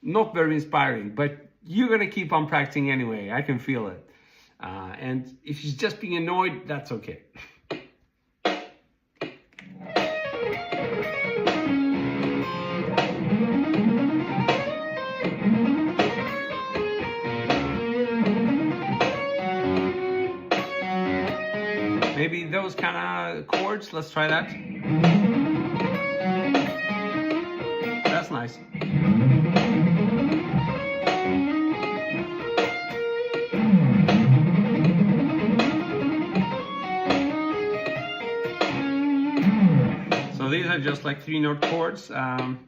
not very inspiring, but you're going to keep on practicing anyway. I can feel it. And if she's just being annoyed, that's okay. Maybe those kind of chords, let's try that. That's nice. So these are just like 3-note chords. 10,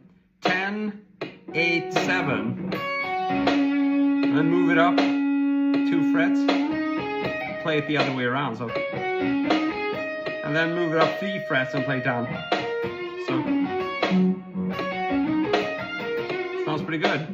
8, 7. And then move it up 2 frets. Play it the other way around. So, and then move it up 3 frets and play it down. So, sounds pretty good.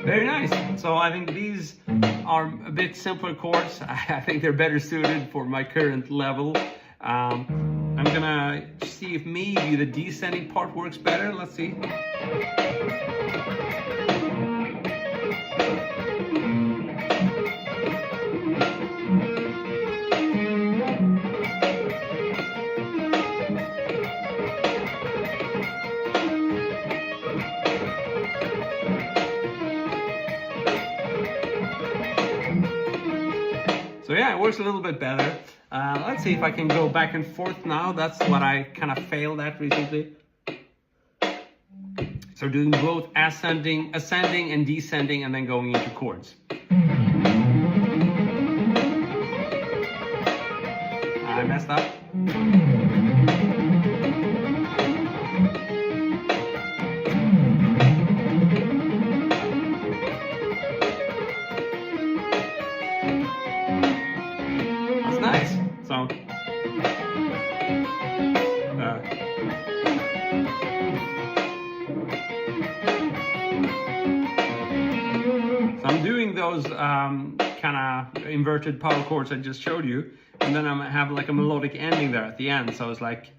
Very nice. So I think these are a bit simpler chords. I think they're better suited for my current level. I'm gonna see if maybe the descending part works better. Let's see. So yeah, it works a little bit better. Let's see if I can go back and forth now. That's what I kind of failed at recently. So doing both ascending and descending and then going into chords. I messed up. Nice. So, I'm doing those kind of inverted power chords I just showed you, and then I have like a melodic ending there at the end. So it's like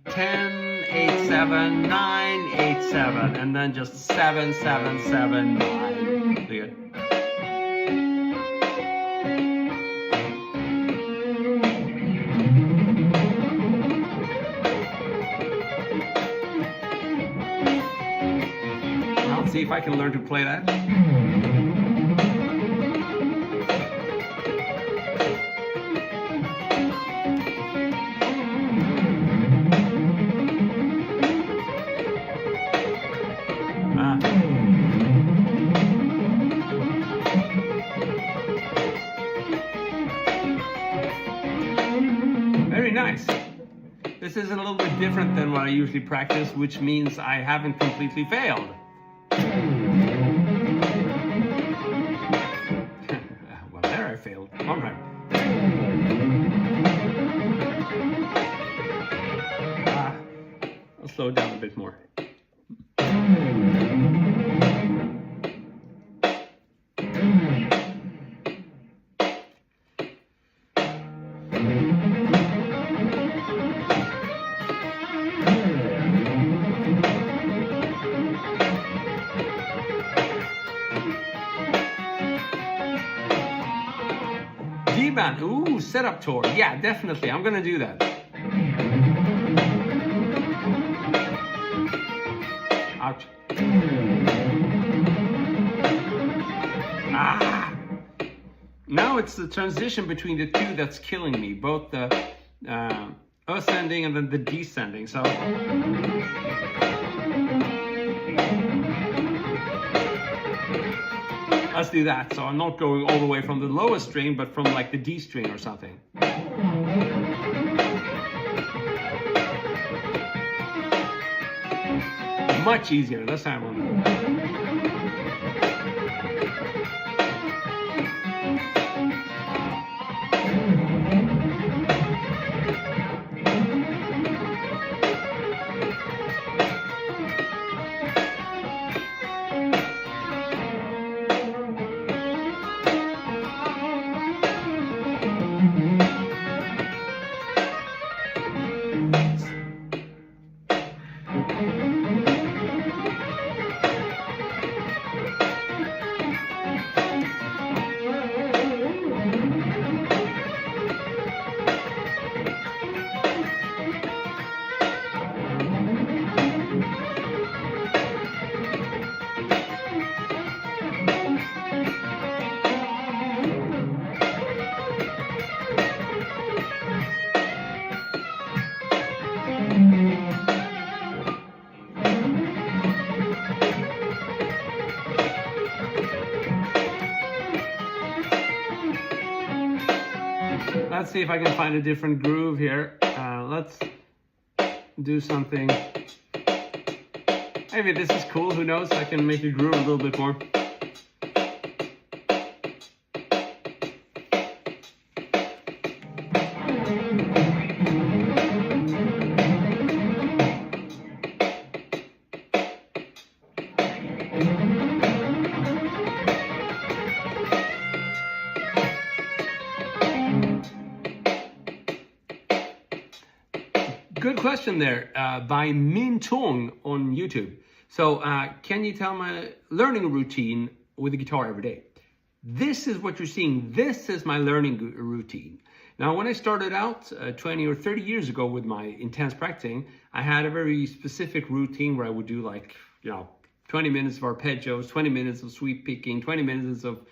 10, 8, 7, 9, 8, 7, and then just 7, 7, 7, 9. See it? if I can learn to play that. Very nice. This is a little bit different than what I usually practice, which means I haven't completely failed. Well, there I failed. All right. I'll slow it down a bit more. G-band, ooh, setup tour. Yeah, definitely, I'm gonna do that. Ouch. Ah! Now it's the transition between the two that's killing me, both the ascending and then the descending. So let's do that. So I'm not going all the way from the lowest string, but from like the D string or something. Much easier. Let's have one. Let's see if I can find a different groove here. Let's do something. Maybe this is cool, who knows? I can make it groove a little bit more. Good question there by Min Tong on YouTube. So can you tell my learning routine with the guitar every day? This is what you're seeing. This is my learning routine. Now, when I started out 20 or 30 years ago with my intense practicing, I had a very specific routine where I would do 20 minutes of arpeggios, 20 minutes of sweep picking, 20 minutes of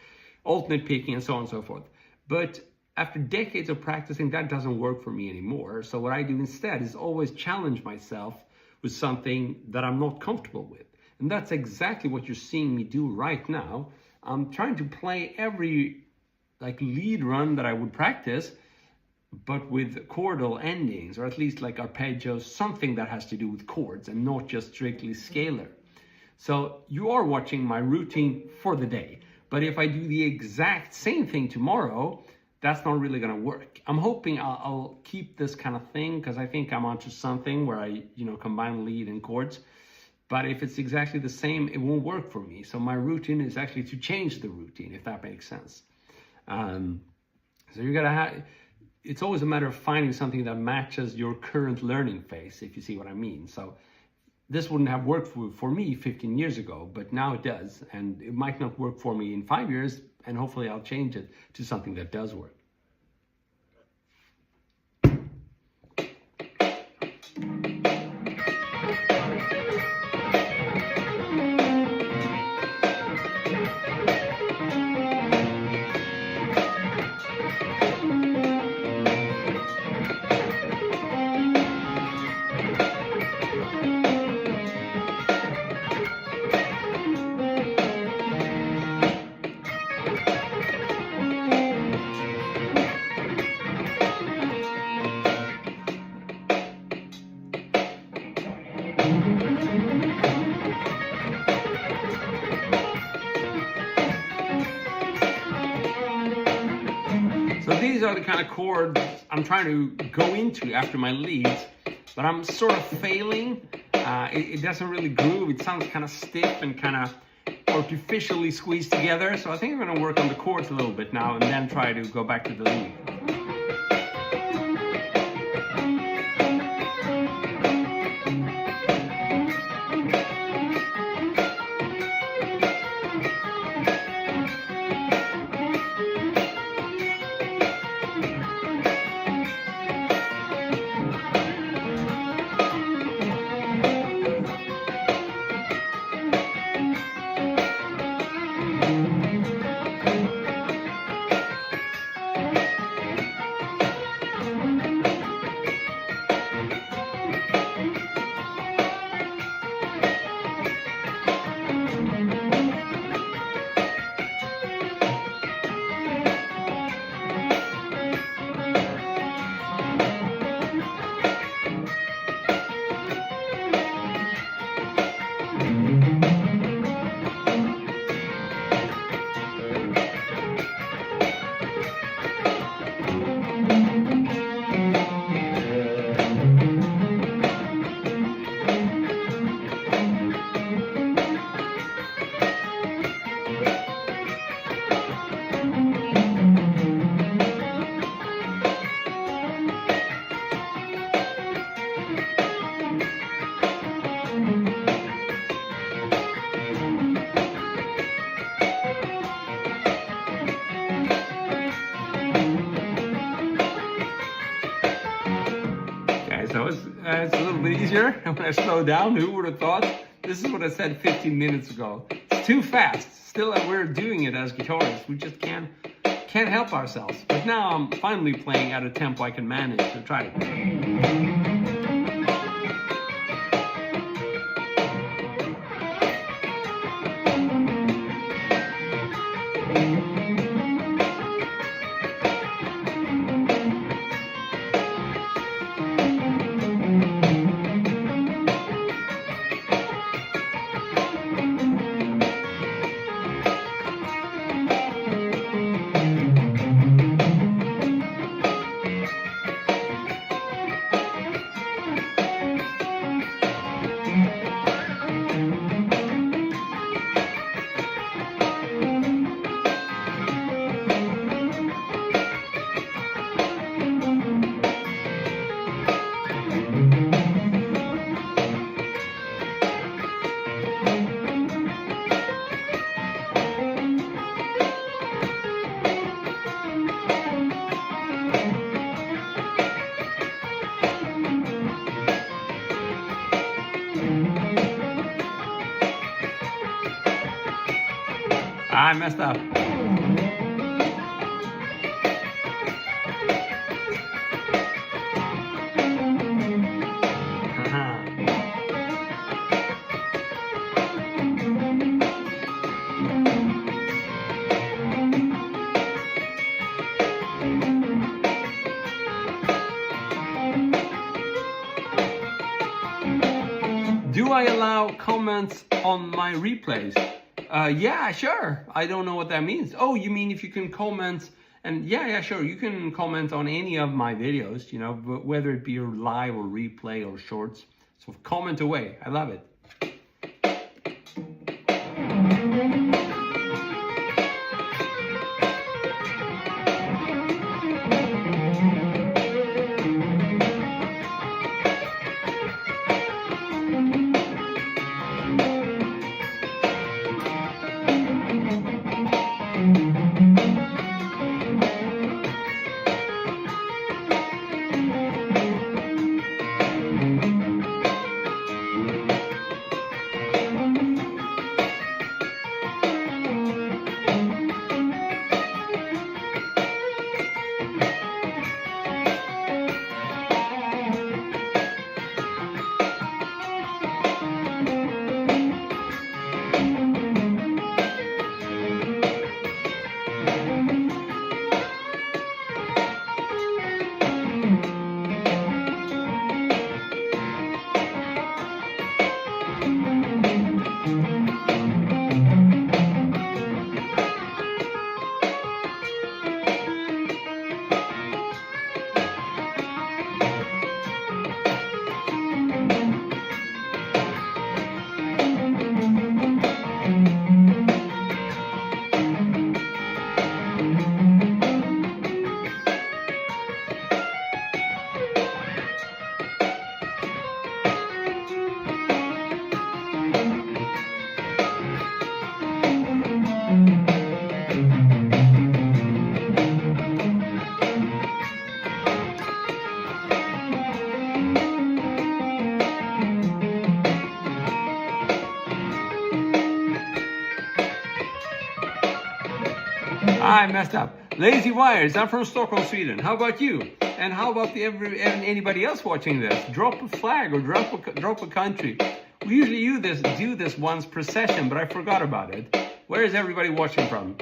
alternate picking, and so on and so forth. But after decades of practicing, that doesn't work for me anymore. So what I do instead is always challenge myself with something that I'm not comfortable with. And that's exactly what you're seeing me do right now. I'm trying to play every lead run that I would practice, but with chordal endings, or at least like arpeggios, something that has to do with chords and not just strictly scalar. So you are watching my routine for the day. But if I do the exact same thing tomorrow, that's not really going to work. I'm hoping I'll keep this kind of thing because I think I'm onto something where I, combine lead and chords. But if it's exactly the same, it won't work for me. So my routine is actually to change the routine, if that makes sense. So you gotta have. It's always a matter of finding something that matches your current learning phase, if you see what I mean. So this wouldn't have worked for me 15 years ago, but now it does. And it might not work for me in 5 years, and hopefully I'll change it to something that does work. these are the kind of chords I'm trying to go into after my leads, but I'm sort of failing. It doesn't really groove. It sounds kind of stiff and kind of artificially squeezed together. So I think I'm going to work on the chords a little bit now and then try to go back to the lead. So it's a little bit easier when I slow down. Who would have thought? This is what I said 15 minutes ago. It's too fast. Still, we're doing it as guitarists. We just can't help ourselves. But now I'm finally playing at a tempo I can manage. So try it. I messed up. Do I allow comments on my replays? Yeah, sure. I don't know what that means. Oh, you mean if you can comment? And yeah, sure. You can comment on any of my videos, you know, whether it be live or replay or shorts. So comment away. I love it. I messed up. Lazy Wires, I'm from Stockholm, Sweden. How about you? And how about anybody else watching this? Drop a flag or drop a country. We usually do this once per session, but I forgot about it. Where is everybody watching from?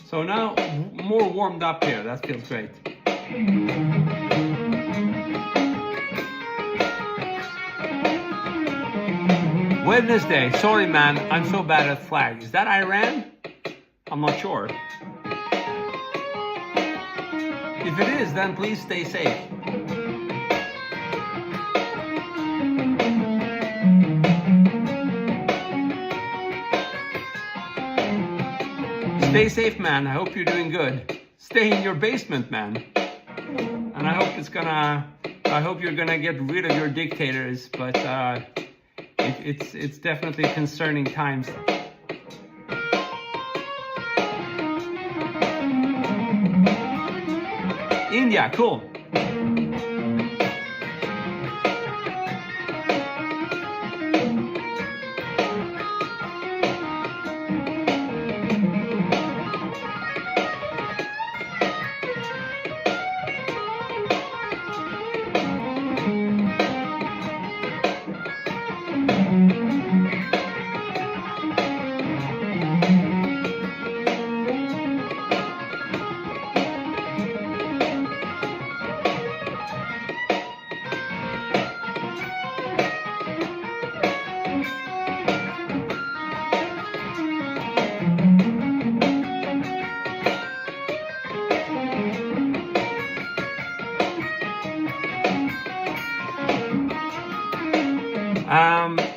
So now, more warmed up here. That feels great. Wednesday. Sorry, man. I'm so bad at flag. Is that Iran? I'm not sure. If it is, then please stay safe. Stay safe, man. I hope you're doing good. Stay in your basement, man. And I hope you're gonna get rid of your dictators, but it's definitely concerning times. India, cool.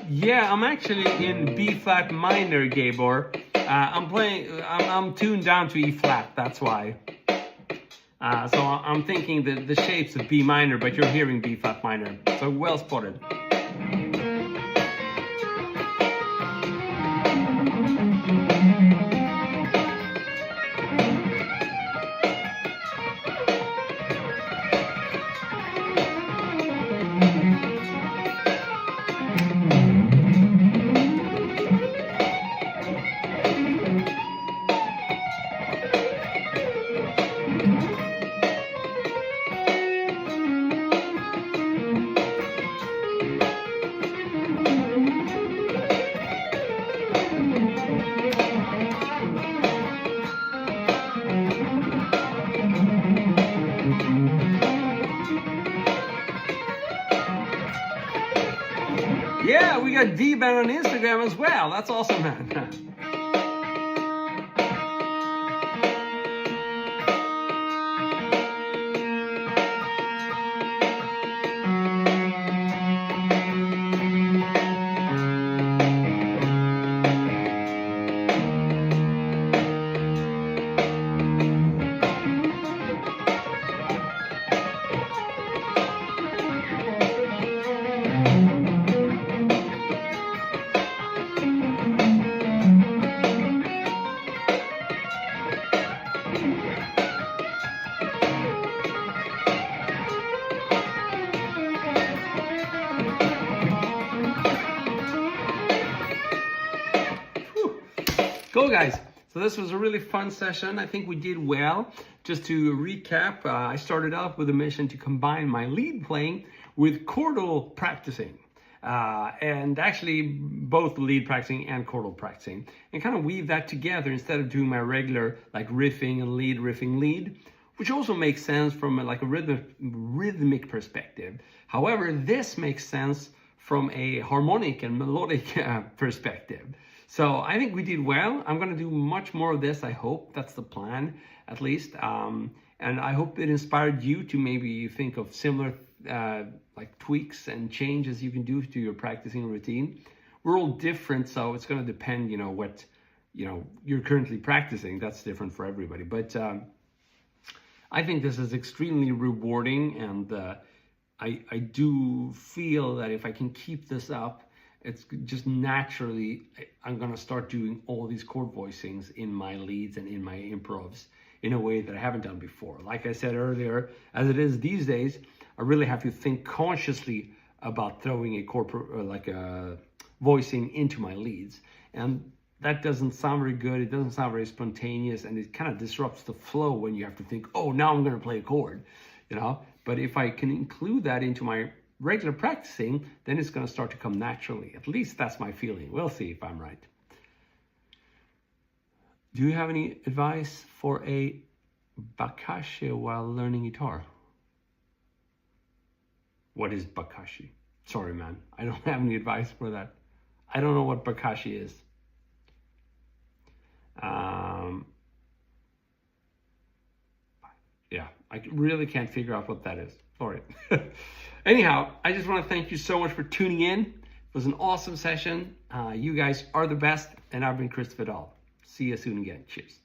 Yeah, I'm actually in B flat minor, Gabor. I'm tuned down to E flat, that's why. So I'm thinking the shapes of B minor, but you're hearing B flat minor. So well spotted. Yeah, we got D-Band on Instagram as well. That's awesome, man. Cool, guys. So this was a really fun session. I think we did well. Just to recap, I started off with a mission to combine my lead playing with chordal practicing. And actually both lead practicing and chordal practicing. And kind of weave that together instead of doing my regular like riffing and lead, riffing, lead. Which also makes sense from a rhythmic perspective. However, this makes sense from a harmonic and melodic perspective. So I think we did well. I'm going to do much more of this, I hope. That's the plan, at least. And I hope it inspired you to maybe think of similar like tweaks and changes you can do to your practicing routine. We're all different, so it's going to depend, what, you're currently practicing. That's different for everybody. But I think this is extremely rewarding, and I do feel that if I can keep this up it's just naturally, I'm gonna start doing all these chord voicings in my leads and in my improvs in a way that I haven't done before. Like I said earlier, as it is these days, I really have to think consciously about throwing a chord, like a voicing into my leads. And that doesn't sound very good. It doesn't sound very spontaneous, and it kind of disrupts the flow when you have to think, oh, now I'm going to play a chord, you know? But if I can include that into my regular practicing, then it's going to start to come naturally. At least that's my feeling. We'll see if I'm right. Do you have any advice for a Bakashi while learning guitar? What is Bakashi? Sorry, man. I don't have any advice for that. I don't know what Bakashi is. Yeah, I really can't figure out what that is. Sorry. Anyhow, I just want to thank you so much for tuning in. It was an awesome session. You guys are the best, and I've been Chris Vidal. See you soon again. Cheers.